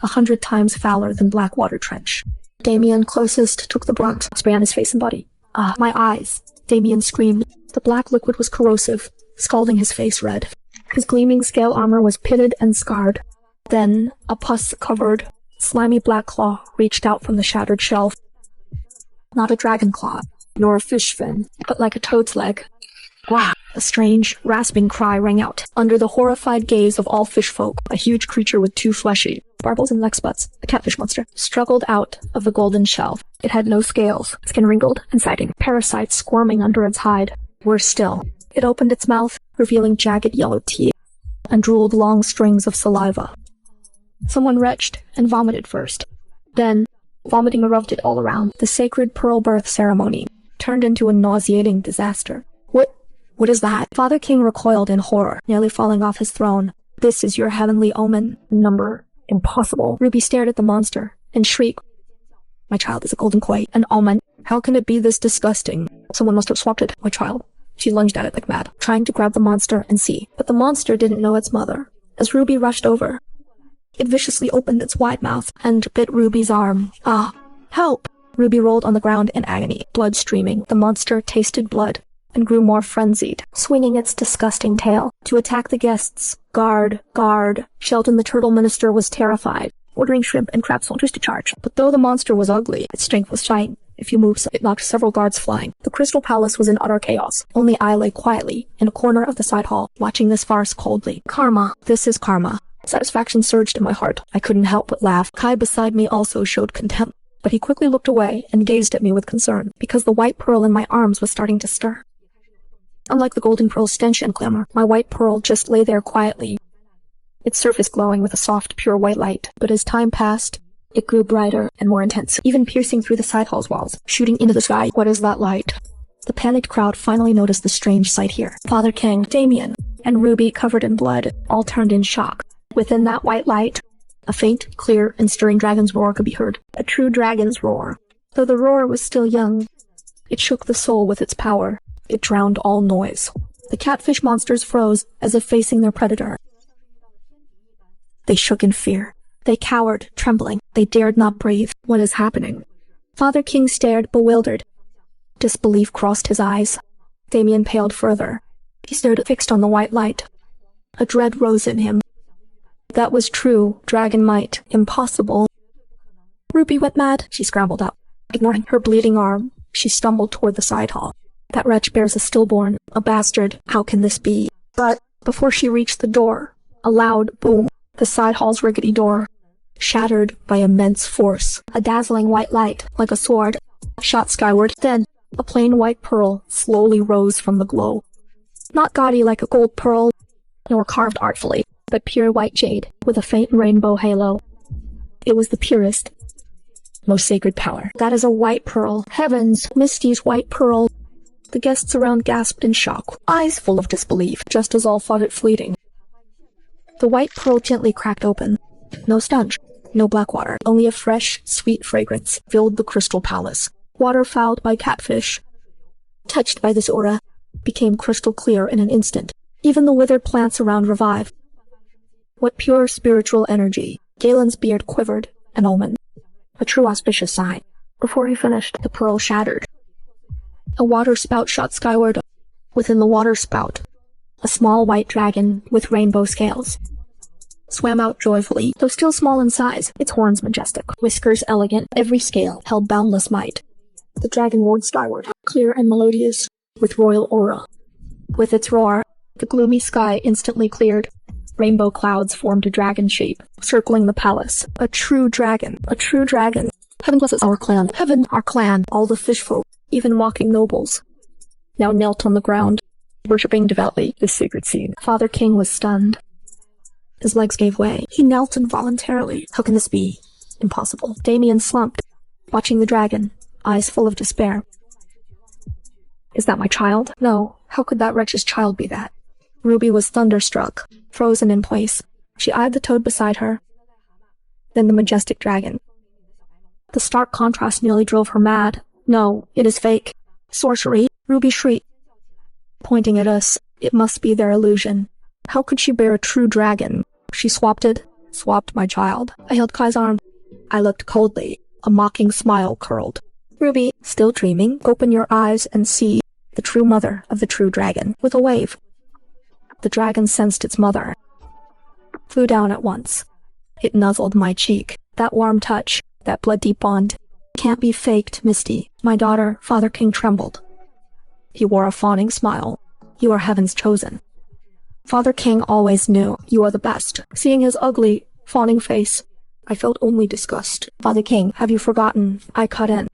100 times fouler than black water trench. Damien, closest, took the brunt, spray on his face and body. Ah, my eyes! Damien screamed. The black liquid was corrosive, scalding his face red. His gleaming scale armor was pitted and scarred. Then, a pus-covered, slimy black claw reached out from the shattered shelf. Not a dragon claw, nor a fish fin, but like a toad's leg. Wow! A strange, rasping cry rang out. Under the horrified gaze of all fish folk, a huge creature with two fleshy, barbels and lex butts, a catfish monster, struggled out of the golden shell. It had no scales, skin wrinkled and sagging, parasites squirming under its hide. Worse still, it opened its mouth, revealing jagged yellow teeth, and drooled long strings of saliva. Someone retched and vomited first. Then, vomiting erupted all around. The sacred pearl birth ceremony turned into a nauseating disaster. What is that? Father King recoiled in horror, nearly falling off his throne. This is your heavenly omen. Number. Impossible. Ruby stared at the monster and shrieked. My child is a golden koi, an omen. How can it be this disgusting? Someone must have swapped it, my child. She lunged at it like mad, trying to grab the monster and see. But the monster didn't know its mother. As Ruby rushed over, it viciously opened its wide mouth and bit Ruby's arm. Ah! Help! Ruby rolled on the ground in agony, blood streaming. The monster tasted blood and grew more frenzied, swinging its disgusting tail to attack the guests. Guard, guard. Sheldon the turtle minister was terrified, ordering shrimp and crab soldiers to charge. But though the monster was ugly, its strength was giant. If you moved, it knocked several guards flying. The Crystal Palace was in utter chaos. Only I lay quietly in a corner of the side hall, watching this farce coldly. Karma. This is karma. Satisfaction surged in my heart. I couldn't help but laugh. Kai beside me also showed contempt, but he quickly looked away and gazed at me with concern, because the white pearl in my arms was starting to stir. Unlike the golden pearl's stench and clamor, my white pearl just lay there quietly, its surface glowing with a soft, pure white light. But as time passed, it grew brighter and more intense, even piercing through the side hall's walls, shooting into the sky. What is that light? The panicked crowd finally noticed the strange sight here. Father King, Damien, and Ruby, covered in blood, all turned in shock. Within that white light, a faint, clear, and stirring dragon's roar could be heard. A true dragon's roar. Though the roar was still young, it shook the soul with its power. It drowned all noise. The catfish monsters froze as if facing their predator. They shook in fear. They cowered, trembling. They dared not breathe. What is happening? Father King stared, bewildered. Disbelief crossed his eyes. Damien paled further. He stared fixed on the white light. A dread rose in him. That was true. Dragon might. Impossible. Ruby went mad. She scrambled up. Ignoring her bleeding arm, she stumbled toward the side hall. That wretch bears a stillborn, a bastard. How can this be? But before she reached the door, a loud boom. The side hall's rickety door, shattered by immense force. A dazzling white light, like a sword, shot skyward. Then, a plain white pearl slowly rose from the glow. Not gaudy like a gold pearl, nor carved artfully, but pure white jade, with a faint rainbow halo. It was the purest, most sacred power. That is a white pearl. Heavens, Misty's white pearl. The guests around gasped in shock, eyes full of disbelief, just as all thought it fleeting. The white pearl gently cracked open. No stench, no black water, only a fresh, sweet fragrance filled the Crystal Palace. Water fouled by catfish, touched by this aura, became crystal clear in an instant. Even the withered plants around revived. What pure spiritual energy! Galen's beard quivered, an omen. A true auspicious sign. Before he finished, the pearl shattered. A water spout shot skyward. Within the water spout, a small white dragon with rainbow scales swam out joyfully, though still small in size, its horns majestic, whiskers elegant, every scale held boundless might. The dragon roared skyward, clear and melodious, with royal aura. With its roar, the gloomy sky instantly cleared. Rainbow clouds formed a dragon shape, circling the palace. A true dragon, a true dragon. Heaven blesses our clan, heaven, our clan. All the fish folk, even walking nobles, now knelt on the ground, worshipping devoutly this sacred scene. Father King was stunned. His legs gave way. He knelt involuntarily. How can this be? Impossible. Damien slumped, watching the dragon, eyes full of despair. Is that my child? No. How could that wretch's child be that? Ruby was thunderstruck, frozen in place. She eyed the toad beside her, then the majestic dragon. The stark contrast nearly drove her mad. No, it is fake. Sorcery. Ruby shrieked, pointing at us. It must be their illusion. How could she bear a true dragon? She swapped my child. I held Kai's arm. I looked coldly. A mocking smile curled. Ruby, still dreaming, open your eyes and see the true mother of the true dragon. With a wave, The dragon sensed its mother. Flew down at once. It nuzzled my cheek. That warm touch, that blood-deep bond. Can't be faked, Misty. My daughter, Father King trembled. He wore a fawning smile. You are heaven's chosen. Father King always knew you are the best. Seeing his ugly, fawning face, I felt only disgust. Father King, have you forgotten? I cut in.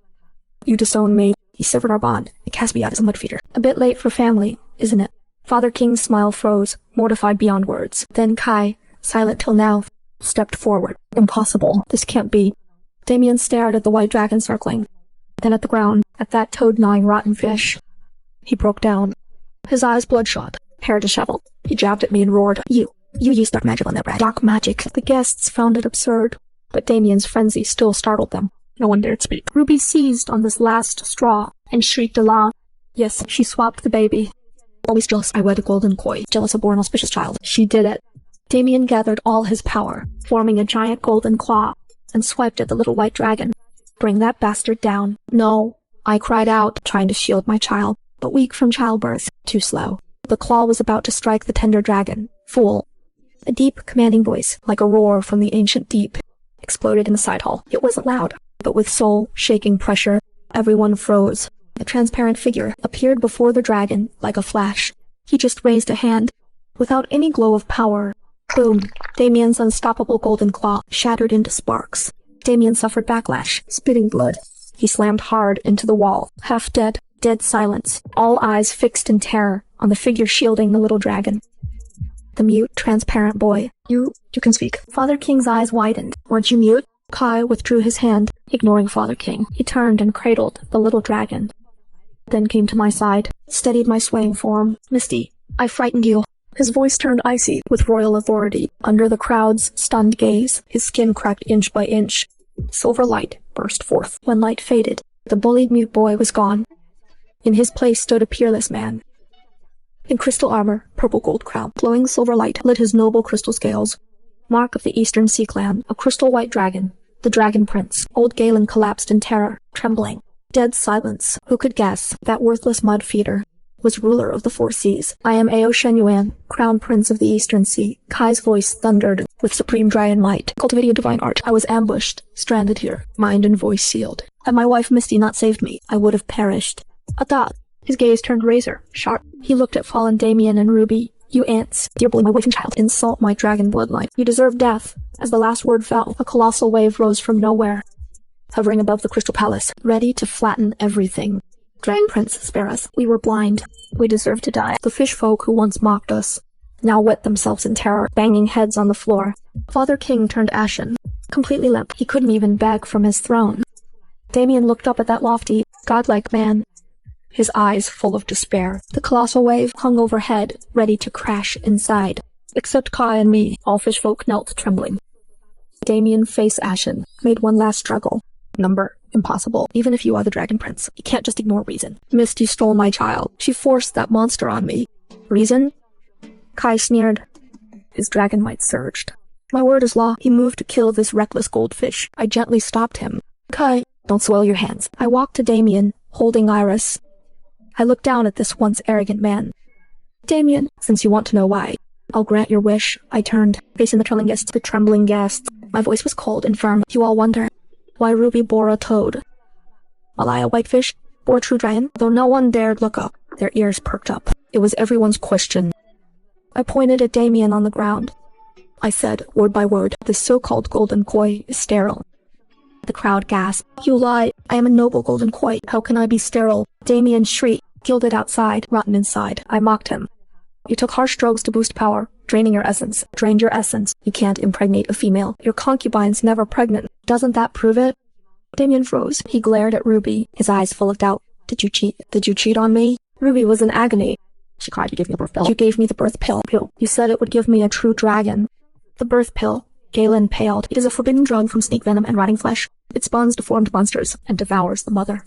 You disowned me. He severed our bond. He cast me out as a mud feeder. A bit late for family, isn't it? Father King's smile froze, mortified beyond words. Then Kai, silent till now, stepped forward. Impossible. This can't be. Damien stared at the white dragon circling, then at the ground, at that toad-gnawing rotten fish. He broke down. His eyes bloodshot, hair disheveled. He jabbed at me and roared, You used dark magic on that rat. Dark magic. The guests found it absurd, but Damien's frenzy still startled them. No one dared speak. Ruby seized on this last straw and shrieked aloud. Yes, she swapped the baby. Always jealous, I wed a golden koi. Jealous of born auspicious child. She did it. Damien gathered all his power, forming a giant golden claw, and swiped at the little white dragon. Bring that bastard down. No, I cried out, trying to shield my child, but weak from childbirth, too slow. The claw was about to strike the tender dragon. Fool. A deep, commanding voice, like a roar from the ancient deep, exploded in the side hall. It wasn't loud, but with soul-shaking pressure, everyone froze. A transparent figure appeared before the dragon like a flash. He just raised a hand, without any glow of power. Boom! Damien's unstoppable golden claw shattered into sparks. Damien suffered backlash, spitting blood. He slammed hard into the wall, half dead, dead silence, all eyes fixed in terror on the figure shielding the little dragon. The mute, transparent boy. You can speak. Father King's eyes widened. Weren't you mute? Kai withdrew his hand, ignoring Father King. He turned and cradled the little dragon. Then came to my side, steadied my swaying form. Misty, I frightened you. His voice turned icy with royal authority. Under the crowd's stunned gaze, his skin cracked inch by inch. Silver light burst forth. When light faded, the bullied mute boy was gone. In his place stood a peerless man. In crystal armor, purple gold crown, glowing silver light lit his noble crystal scales. Mark of the Eastern Sea Clan, a crystal white dragon, the Dragon Prince. Old Galen collapsed in terror, trembling. Dead silence. Who could guess that worthless mud feeder was ruler of the four seas? I am Ao Shenyuan, Crown Prince of the Eastern Sea. Kai's voice thundered with supreme dragon might, cultivating a divine art. I was ambushed, stranded here, mind and voice sealed. Had my wife Misty not saved me, I would have perished. A thought. His gaze turned razor, sharp. He looked at fallen Damien and Ruby. You ants, dear bully my wife and child, insult my dragon bloodline. You deserve death. As the last word fell, a colossal wave rose from nowhere, hovering above the crystal palace, ready to flatten everything. Dragon Prince, spare us. We were blind. We deserve to die. The fish folk who once mocked us now wet themselves in terror, banging heads on the floor. Father King turned ashen, completely limp. He couldn't even beg from his throne. Damien looked up at that lofty, godlike man, his eyes full of despair. The colossal wave hung overhead, ready to crash inside. Except Kai and me, all fish folk knelt trembling. Damien, face ashen, made one last struggle. Number, impossible. Even if you are the Dragon Prince, you can't just ignore reason. Misty stole my child. She forced that monster on me. Reason? Kai sneered. His dragon might surged. My word is law. He moved to kill this reckless goldfish. I gently stopped him. Kai, don't soil your hands. I walked to Damien, holding Iris. I looked down at this once arrogant man. Damien, since you want to know why, I'll grant your wish. I turned, facing the trembling guests. My voice was cold and firm. You all wonder why Ruby bore a toad, while I, a whitefish, bore a true dragon. Though no one dared look up, their ears perked up. It was everyone's question. I pointed at Damien on the ground. I said, word by word, this so-called golden koi is sterile. The crowd gasped. You lie. I am a noble golden koi. How can I be sterile? Damien shrieked, gilded outside, rotten inside. I mocked him. You took harsh drugs to boost power, draining your essence. Drained your essence. You can't impregnate a female. Your concubine's never pregnant. Doesn't that prove it? Damien froze. He glared at Ruby, his eyes full of doubt. Did you cheat? Did you cheat on me? Ruby was in agony. She cried. You gave me a birth pill. You gave me the birth pill. You said it would give me a true dragon. The birth pill. Galen paled. It is a forbidden drug from snake venom and rotting flesh. It spawns deformed monsters and devours the mother.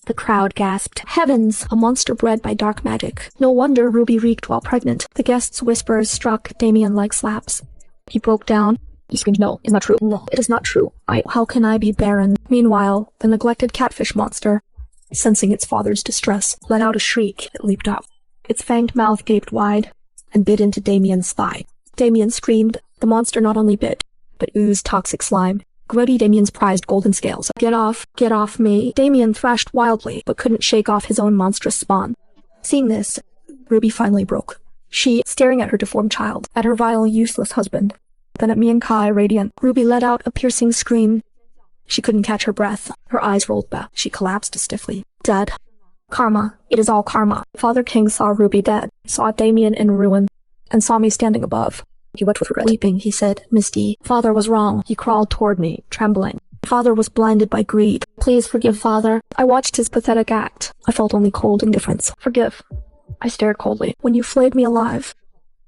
The crowd gasped. Heavens! A monster bred by dark magic. No wonder Ruby reeked while pregnant. The guests' whispers struck Damien like slaps. He broke down. He screamed, no, it's not true. No, it is not true. How can I be barren? Meanwhile, the neglected catfish monster, sensing its father's distress, let out a shriek. It leaped up. Its fanged mouth gaped wide, and and bit into Damien's thigh. Damien screamed. The monster not only bit, but oozed toxic slime. Grody Damien's prized golden scales. Get off me. Damien thrashed wildly, but couldn't shake off his own monstrous spawn. Seeing this, Ruby finally broke. She, staring at her deformed child, at her vile, useless husband, then at me and Kai, radiant. Ruby let out a piercing scream. She couldn't catch her breath. Her eyes rolled back. She collapsed stiffly. Dead. Karma. It is all karma. Father King saw Ruby dead, saw Damien in ruin, and saw me standing above. He wept with regret. Weeping, he said, Misty, Father was wrong. He crawled toward me, trembling. Father was blinded by greed. Please forgive Father. I watched his pathetic act. I felt only cold indifference. Forgive. I stared coldly. When you flayed me alive.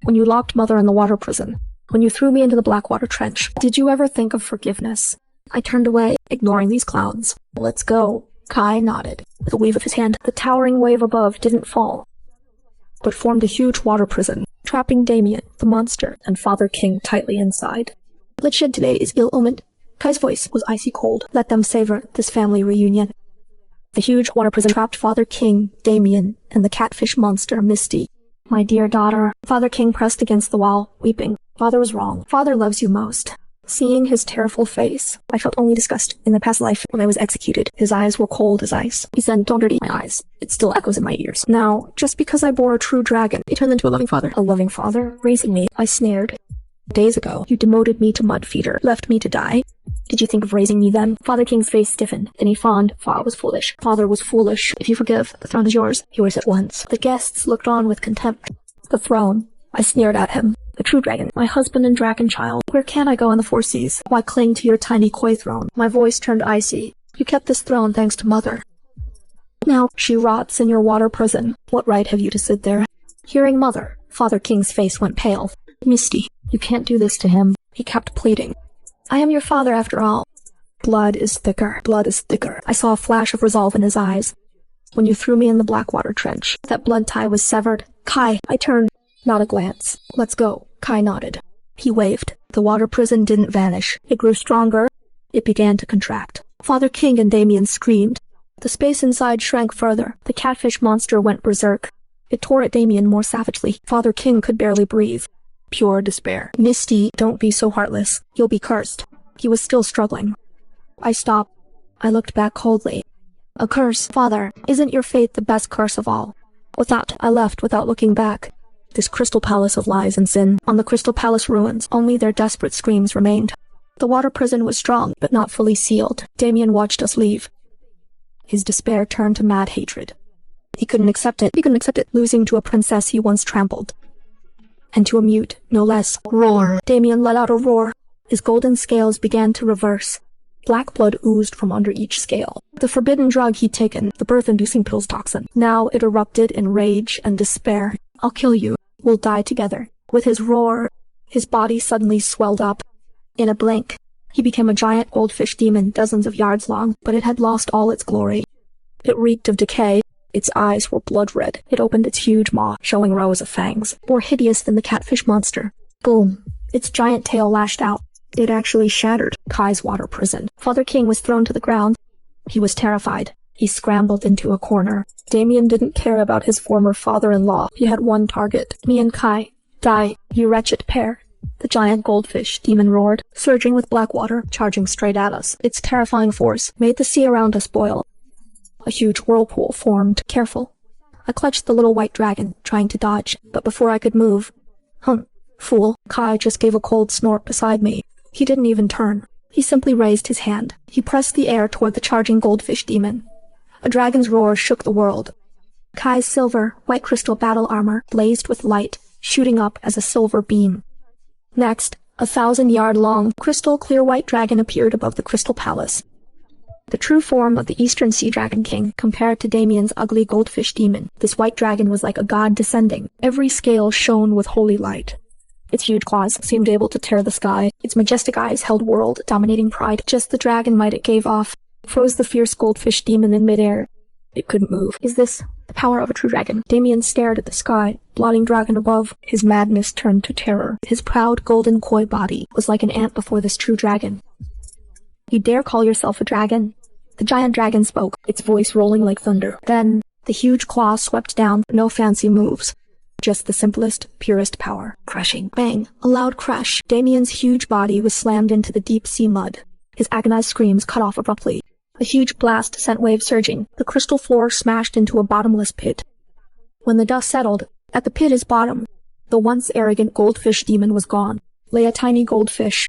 When you locked Mother in the water prison. When you threw me into the Blackwater Trench. Did you ever think of forgiveness? I turned away, ignoring these clowns. Let's go. Kai nodded. With a wave of his hand, the towering wave above didn't fall, but formed a huge water prison, trapping Damien, the monster, and Father King tightly inside. Bloodshed today is ill-omened. Kai's voice was icy cold. Let them savor this family reunion. The huge water prison trapped Father King, Damien, and the catfish monster, Misty. My dear daughter. Father King pressed against the wall, weeping. Father was wrong. Father loves you most. Seeing his terrible face, I felt only disgust. In the past life, when I was executed, his eyes were cold as ice. He said, don't dirty my eyes. It still echoes in my ears. Now, just because I bore a true dragon, it turned into a loving father. A loving father? Raising me, I sneered. Days ago, you demoted me to mud feeder, left me to die. Did you think of raising me then? Father King's face stiffened. Then he fawned. Father was foolish. Father was foolish. If you forgive, the throne is yours. Yours at once. The guests looked on with contempt. The throne. I sneered at him. The true dragon, my husband and dragon child. Where can I go in the four seas? Why cling to your tiny koi throne? My voice turned icy. You kept this throne thanks to Mother. Now she rots in your water prison. What right have you to sit there? Hearing Mother, Father King's face went pale. Misty, you can't do this to him. He kept pleading. I am your father after all. Blood is thicker. Blood is thicker. I saw a flash of resolve in his eyes. When you threw me in the Blackwater Trench, that blood tie was severed. Kai, I turned. Not a glance. Let's go. Kai nodded. He waved. The water prison didn't vanish. It grew stronger. It began to contract. Father King and Damien screamed. The space inside shrank further. The catfish monster went berserk. It tore at Damien more savagely. Father King could barely breathe. Pure despair. Misty, don't be so heartless. You'll be cursed. He was still struggling. I stopped. I looked back coldly. A curse, Father. Isn't your fate the best curse of all? With that, I left without looking back. This crystal palace of lies and sin. On the crystal palace ruins, only their desperate screams remained. The water prison was strong, but not fully sealed. Damien watched us leave. His despair turned to mad hatred. He couldn't accept it. He couldn't accept it, losing to a princess he once trampled. And to a mute, no less. Roar. Damien let out a roar. His golden scales began to reverse. Black blood oozed from under each scale. The forbidden drug he'd taken, the birth-inducing pills toxin. Now it erupted in rage and despair. I'll kill you. We'll die together. With his roar, his body suddenly swelled up. In a blink, he became a giant goldfish demon dozens of yards long, but it had lost all its glory. It reeked of decay. Its eyes were blood red. It opened its huge maw, showing rows of fangs, more hideous than the catfish monster. Boom. Its giant tail lashed out. It actually shattered Kai's water prison. Father King was thrown to the ground. He was terrified. He scrambled into a corner. Damien didn't care about his former father-in-law. He had one target. Me and Kai. Die, you wretched pair. The giant goldfish demon roared, surging with black water, charging straight at us. Its terrifying force made the sea around us boil. A huge whirlpool formed. Careful. I clutched the little white dragon, trying to dodge, but before I could move... Fool. Kai just gave a cold snort beside me. He didn't even turn. He simply raised his hand. He pressed the air toward the charging goldfish demon. A dragon's roar shook the world. Kai's silver, white crystal battle armor blazed with light, shooting up as a silver beam. Next, a 1,000-yard-long, crystal-clear white dragon appeared above the crystal palace. The true form of the Eastern Sea Dragon King, compared to Damien's ugly goldfish demon. This white dragon was like a god descending. Every scale shone with holy light. Its huge claws seemed able to tear the sky. Its majestic eyes held world-dominating pride. Just the dragon might it gave off froze the fierce goldfish demon in midair. It couldn't move. Is this the power of a true dragon? Damien stared at the sky, blotting dragon above. His madness turned to terror. His proud golden koi body was like an ant before this true dragon. You dare call yourself a dragon? The giant dragon spoke, its voice rolling like thunder. Then, the huge claw swept down, no fancy moves. Just the simplest, purest power. Crushing. Bang. A loud crash. Damien's huge body was slammed into the deep sea mud. His agonized screams cut off abruptly. A huge blast sent waves surging. The crystal floor smashed into a bottomless pit. When the dust settled, at the pit's bottom, the once arrogant goldfish demon was gone. Lay a tiny goldfish.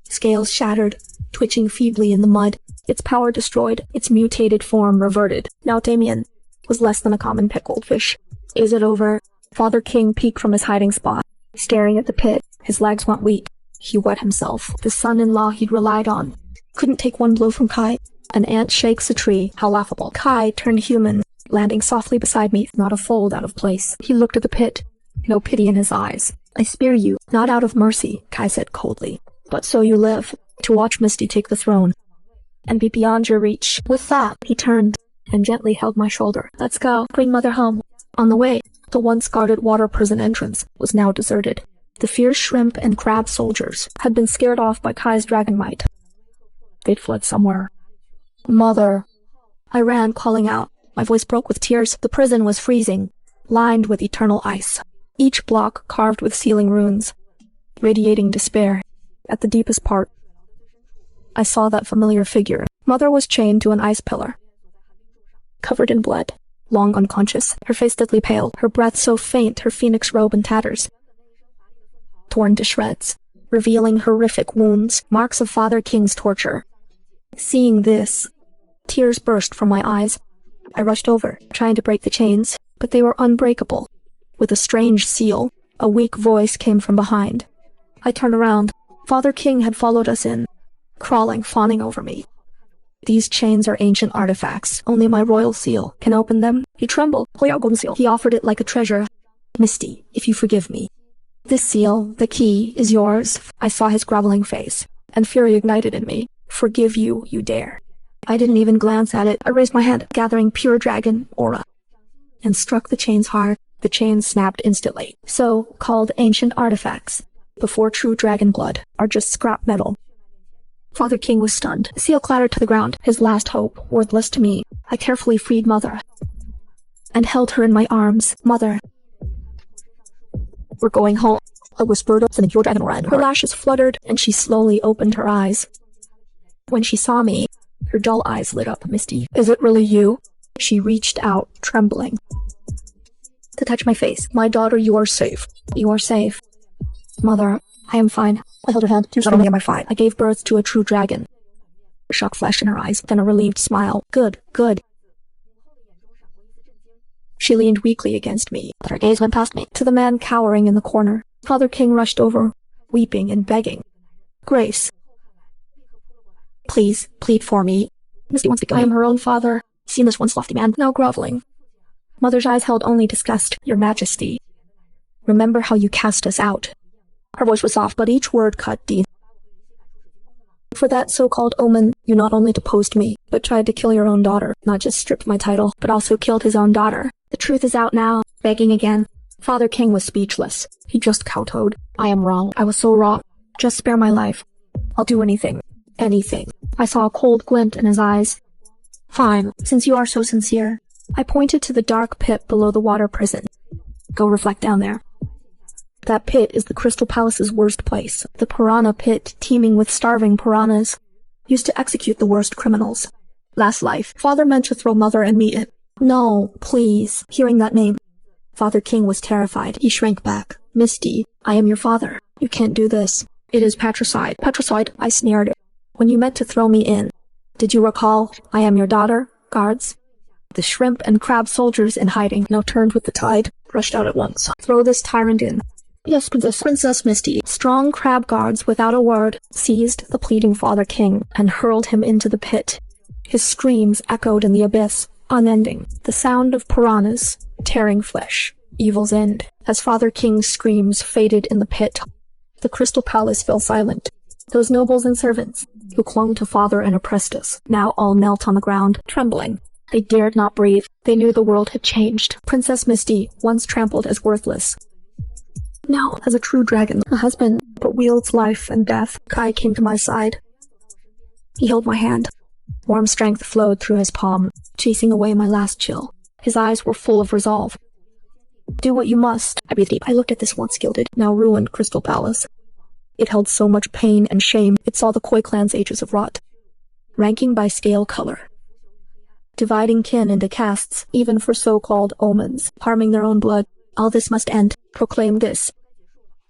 Scales shattered, twitching feebly in the mud. Its power destroyed, its mutated form reverted. Now Damien was less than a common pet goldfish. Is it over? Father King peeked from his hiding spot, staring at the pit. His legs went weak. He wet himself. The son-in-law he'd relied on couldn't take one blow from Kai. An ant shakes a tree. How laughable. Kai turned human, landing softly beside me, not a fold out of place. He looked at the pit. No pity in his eyes. I spare you, not out of mercy, Kai said coldly, but so you live, to watch Misty take the throne, and be beyond your reach. With that, he turned and gently held my shoulder. Let's go. Bring Mother home. On the way, the once guarded water prison entrance was now deserted. The fierce shrimp and crab soldiers had been scared off by Kai's dragon might. They'd fled somewhere. Mother. I ran, calling out. My voice broke with tears. The prison was freezing, lined with eternal ice. Each block carved with sealing runes, radiating despair. At the deepest part, I saw that familiar figure. Mother was chained to an ice pillar, covered in blood, long unconscious, her face deadly pale, her breath so faint her phoenix robe in tatters, torn to shreds, revealing horrific wounds, marks of Father King's torture. Seeing this, tears burst from my eyes. I rushed over, trying to break the chains, but they were unbreakable. With a strange seal, a weak voice came from behind. I turned around. Father King had followed us in, crawling, fawning over me. These chains are ancient artifacts. Only my royal seal can open them. He trembled. He offered it like a treasure. Misty, if you forgive me. This seal, the key, is yours. I saw his groveling face, and fury ignited in me. Forgive you, you dare. I didn't even glance at it. I raised my hand, gathering pure dragon aura, and struck the chains hard. The chains snapped instantly. So-called ancient artifacts, before true dragon blood, are just scrap metal. Father King was stunned. The seal clattered to the ground, his last hope worthless to me. I carefully freed Mother, and held her in my arms. Mother. We're going home, I whispered, and your dragon ran. Her lashes fluttered, and she slowly opened her eyes. When she saw me, her dull eyes lit up. Misty, is it really you? She reached out, trembling, to touch my face. My daughter, you are safe. You are safe. Mother, I am fine. I held her hand. Not only am I fine, I gave birth to a true dragon. A shock flashed in her eyes, then a relieved smile. Good, good. She leaned weakly against me. Her gaze went past me, to the man cowering in the corner. Father King rushed over, weeping and begging. Grace. Please, plead for me. Misty wants to go. I am her own father. Seen this once lofty man, now groveling. Mother's eyes held only disgust. Your Majesty, remember how you cast us out. Her voice was soft, but each word cut deep. For that so-called omen, you not only deposed me, but tried to kill your own daughter. Not just stripped my title, but also killed his own daughter. The truth is out now. Begging again. Father King was speechless. He just kowtowed. I am wrong. I was so wrong. Just spare my life. I'll do anything. Anything. I saw a cold glint in his eyes. Fine, since you are so sincere. I pointed to the dark pit below the water prison. Go reflect down there. That pit is the Crystal Palace's worst place. The piranha pit, teeming with starving piranhas, used to execute the worst criminals. Last life, Father meant to throw Mother and me in. No, please. Hearing that name, Father King was terrified. He shrank back. Misty, I am your father. You can't do this. It is patricide. Patricide, I sneered. When you meant to throw me in, did you recall? I am your daughter, guards. The shrimp and crab soldiers in hiding now turned with the tide, rushed out at once. Throw this tyrant in. Yes, Princess. Princess Misty. Strong crab guards, without a word, seized the pleading Father King and hurled him into the pit. His screams echoed in the abyss, unending. The sound of piranhas, tearing flesh. Evil's end. As Father King's screams faded in the pit, the Crystal Palace fell silent. Those nobles and servants, who clung to Father and oppressed us, now all knelt on the ground, trembling. They dared not breathe. They knew the world had changed. Princess Misty, once trampled as worthless, now as a true dragon, a husband, but wields life and death. Kai came to my side. He held my hand. Warm strength flowed through his palm, chasing away my last chill. His eyes were full of resolve. Do what you must. I breathed deep. I looked at this once gilded, now ruined crystal palace. It held so much pain and shame. It saw the Koi clan's ages of rot, ranking by scale color, dividing kin into castes, even for so-called omens, harming their own blood. All this must end. Proclaim this.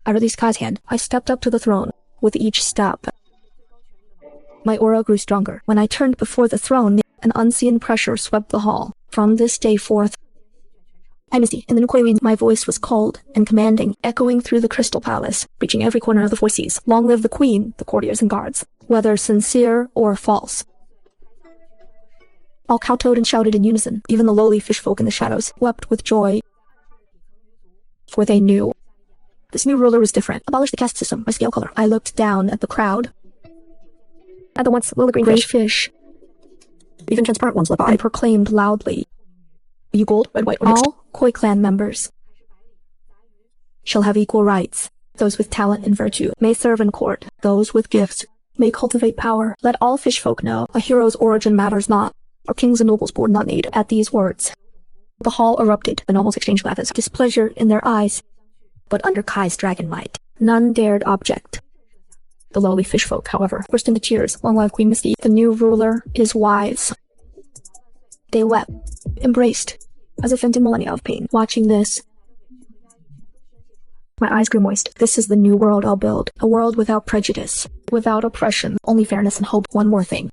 I released Kai's hand. I stepped up to the throne. With each step, my aura grew stronger. When I turned before the throne, an unseen pressure swept the hall. From this day forth, I Misty, in the Nkoi, my voice was cold and commanding, echoing through the crystal palace, reaching every corner of the Four Seas. Long live the queen, the courtiers and guards, whether sincere or false. All kowtowed and shouted in unison. Even the lowly fish folk in the shadows wept with joy, for they knew this new ruler was different. Abolish the caste system by scale color. I looked down at the crowd, at the once little green fish, even transparent ones left by, and proclaimed loudly, you gold, red, white, or mixed? All Koi clan members shall have equal rights. Those with talent and virtue may serve in court. Those with gifts may cultivate power. Let all fish folk know a hero's origin matters not, or kings and nobles born not made. At these words, the hall erupted. The nobles exchanged glances, displeasure in their eyes. But under Kai's dragon might, none dared object. The lowly fish folk, however, burst into cheers. Long live Queen Misty. The new ruler is wise. They wept, embraced, as if into millennia of pain. Watching this, my eyes grew moist. This is the new world I'll build. A world without prejudice, without oppression, only fairness and hope. One more thing.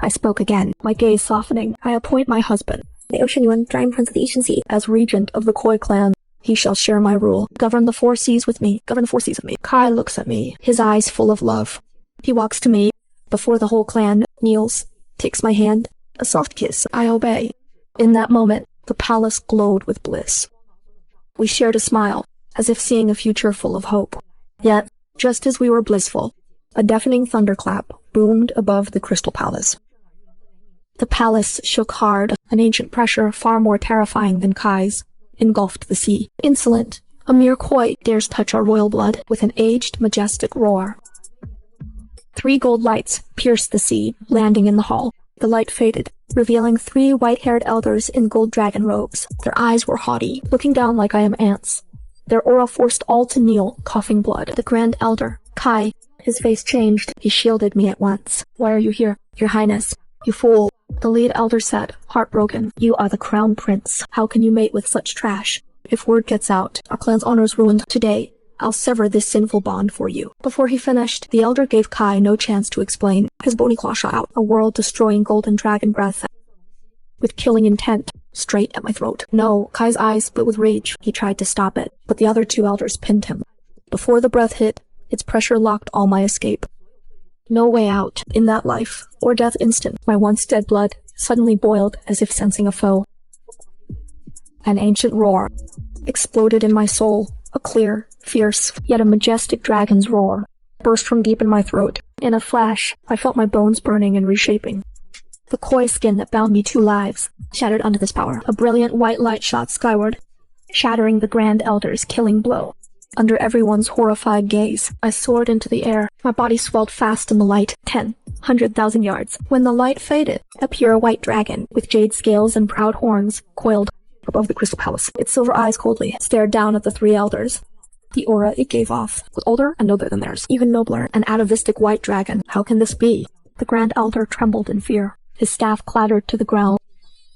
I spoke again, my gaze softening. I appoint my husband, the Ocean Yuan, Dragon Prince of the Eastern Sea, as regent of the Koi clan. He shall share my rule. Govern the Four Seas with me. Govern the Four Seas with me. Kai looks at me, his eyes full of love. He walks to me, before the whole clan, kneels, takes my hand, a soft kiss. I obey. In that moment, the palace glowed with bliss. We shared a smile, as if seeing a future full of hope. Yet, just as we were blissful, a deafening thunderclap boomed above the crystal palace. The palace shook hard. An ancient pressure far more terrifying than Kai's engulfed the sea. Insolent, a mere Koi dares touch our royal blood. With an aged, majestic roar, 3 gold lights pierced the sea, landing in the hall. The light faded, revealing 3 white-haired elders in gold dragon robes. Their eyes were haughty, looking down like I am ants. Their aura forced all to kneel, coughing blood. The Grand Elder, Kai, his face changed. He shielded me at once. Why are you here, Your Highness? You fool. The lead elder said, heartbroken. You are the crown prince. How can you mate with such trash? If word gets out, our clan's honor is ruined. Today, I'll sever this sinful bond for you. Before he finished, the elder gave Kai no chance to explain. His bony claw shot out, a world-destroying golden dragon breath, with killing intent, straight at my throat. No, Kai's eyes split with rage. He tried to stop it, but the other 2 elders pinned him. Before the breath hit, its pressure locked all my escape. No way out. In that life, or death instant, my once dead blood suddenly boiled as if sensing a foe. An ancient roar exploded in my soul, a clear, fierce, yet a majestic dragon's roar burst from deep in my throat. In a flash, I felt my bones burning and reshaping. The Koi skin that bound me 2 lives shattered under this power. A brilliant white light shot skyward, shattering the Grand Elder's killing blow. Under everyone's horrified gaze, I soared into the air. My body swelled fast in the light. 10, 100,000 yards. When the light faded, a pure white dragon, with jade scales and proud horns, coiled above the crystal palace. Its silver eyes coldly stared down at the 3 elders. The aura it gave off was older and nobler than theirs, even nobler, an atavistic white dragon. How can this be? The Grand Elder trembled in fear. His staff clattered to the ground.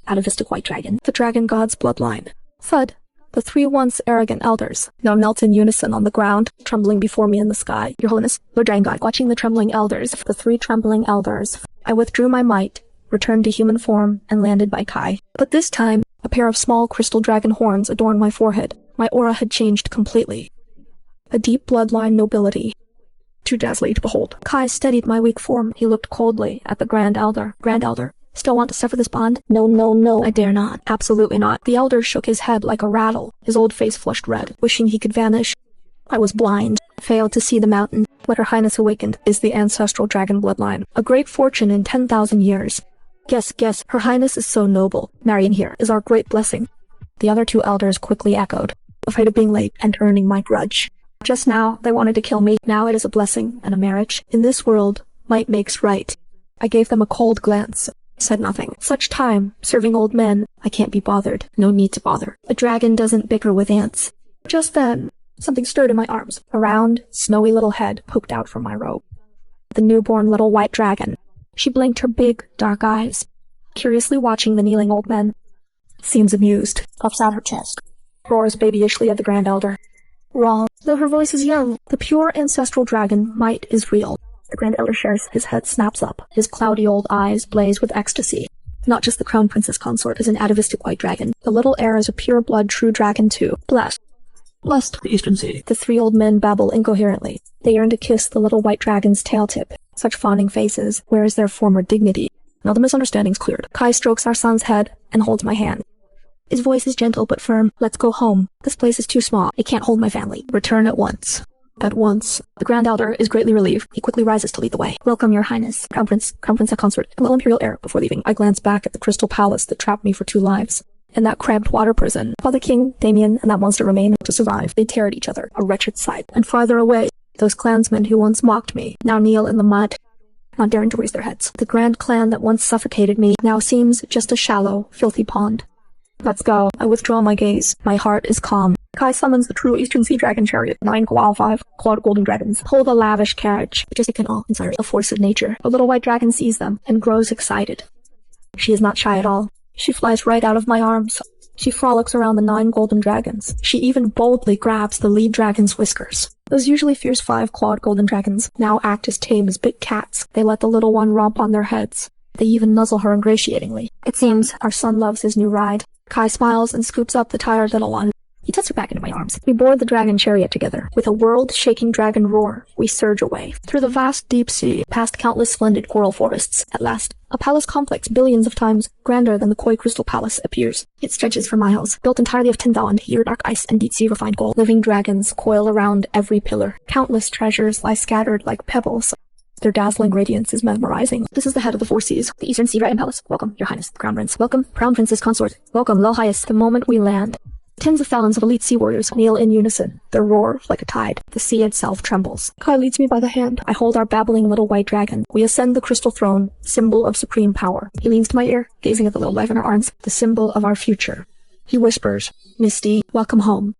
Atavistic white dragon. The dragon god's bloodline. Thud. The 3 once arrogant elders now knelt in unison on the ground, trembling before me in the sky. Your Holiness, Lord Dragon God. Watching the trembling elders, the 3 trembling elders, I withdrew my might, returned to human form, and landed by Kai. But this time, a pair of small crystal dragon horns adorned my forehead. My aura had changed completely. A deep bloodline nobility, too dazzling to behold. Kai steadied my weak form. He looked coldly at the Grand Elder. Grand Elder, still want to sever this bond? No, no, no, I dare not. Absolutely not. The elder shook his head like a rattle. His old face flushed red, wishing he could vanish. I was blind, failed to see the mountain. What Her Highness awakened is the ancestral dragon bloodline. A great fortune in 10,000 years. Guess, Her Highness is so noble. Marrying here is our great blessing. The other 2 elders quickly echoed, afraid of being late and earning my grudge. Just now, they wanted to kill me. Now it is a blessing and a marriage. In this world, might makes right. I gave them a cold glance, said nothing. Such time, serving old men. I can't be bothered. No need to bother. A dragon doesn't bicker with ants. Just then, something stirred in my arms. A round, snowy little head poked out from my robe. The newborn little white dragon. She blinked her big, dark eyes, curiously watching the kneeling old men. Seems amused. Puffs out her chest. Roars babyishly at the Grand Elder. Wrong. Though her voice is young, the pure ancestral dragon might is real. The Grand Elder shares. His head snaps up. His cloudy old eyes blaze with ecstasy. Not just the Crown Princess consort is an atavistic white dragon. The little heir is a pure-blood true dragon too. Blessed. Blessed. The Eastern Sea. The three old men babble incoherently. They yearn to kiss the little white dragon's tail tip. Such fawning faces. Where is their former dignity? Now the misunderstanding's cleared. Kai strokes our son's head and holds my hand. His voice is gentle but firm. Let's go home. This place is too small. It can't hold my family. Return at once. At once. The Grand Elder is greatly relieved. He quickly rises to lead the way. Welcome, Your Highness. Crown Princess consort, and little Imperial heir. Before leaving, I glance back at the crystal palace that trapped me for 2 lives. In that cramped water prison, while the king, Damien, and that monster remain to survive, they tear at each other, a wretched sight. And farther away, those clansmen who once mocked me, now kneel in the mud, not daring to raise their heads. The grand clan that once suffocated me now seems just a shallow, filthy pond. Let's go. I withdraw my gaze. My heart is calm. Kai summons the true Eastern Sea Dragon chariot. 9 Koal 5 clawed golden dragons. Pull the lavish carriage. Just it can all insert a force of nature. The little white dragon sees them and grows excited. She is not shy at all. She flies right out of my arms. She frolics around the 9 golden dragons. She even boldly grabs the lead dragon's whiskers. Those usually fierce 5-clawed golden dragons now act as tame as big cats. They let the little one romp on their heads. They even nuzzle her ingratiatingly. It seems our son loves his new ride. Kai smiles and scoops up the tired little one. He tucks her back into my arms. We board the dragon chariot together. With a world-shaking dragon roar, we surge away. Through the vast deep sea, past countless splendid coral forests. At last, a palace complex billions of times grander than the Koi Crystal Palace appears. It stretches for miles, built entirely of Tindal and Year dark ice and deep sea refined gold. Living dragons coil around every pillar. Countless treasures lie scattered like pebbles. Their dazzling radiance is mesmerizing. This is the head of the 4 seas, the Eastern Sea Dragon Palace. Welcome, Your Highness, the Crown Prince. Welcome, Crown Princess Consort. Welcome, Lo Highest. The moment we land, tens of thousands of elite sea warriors kneel in unison, their roar like a tide. The sea itself trembles. Kai leads me by the hand. I hold our babbling little white dragon. We ascend the crystal throne, symbol of supreme power. He leans to my ear, gazing at the little life in our arms, the symbol of our future. He whispers, Misty, welcome home.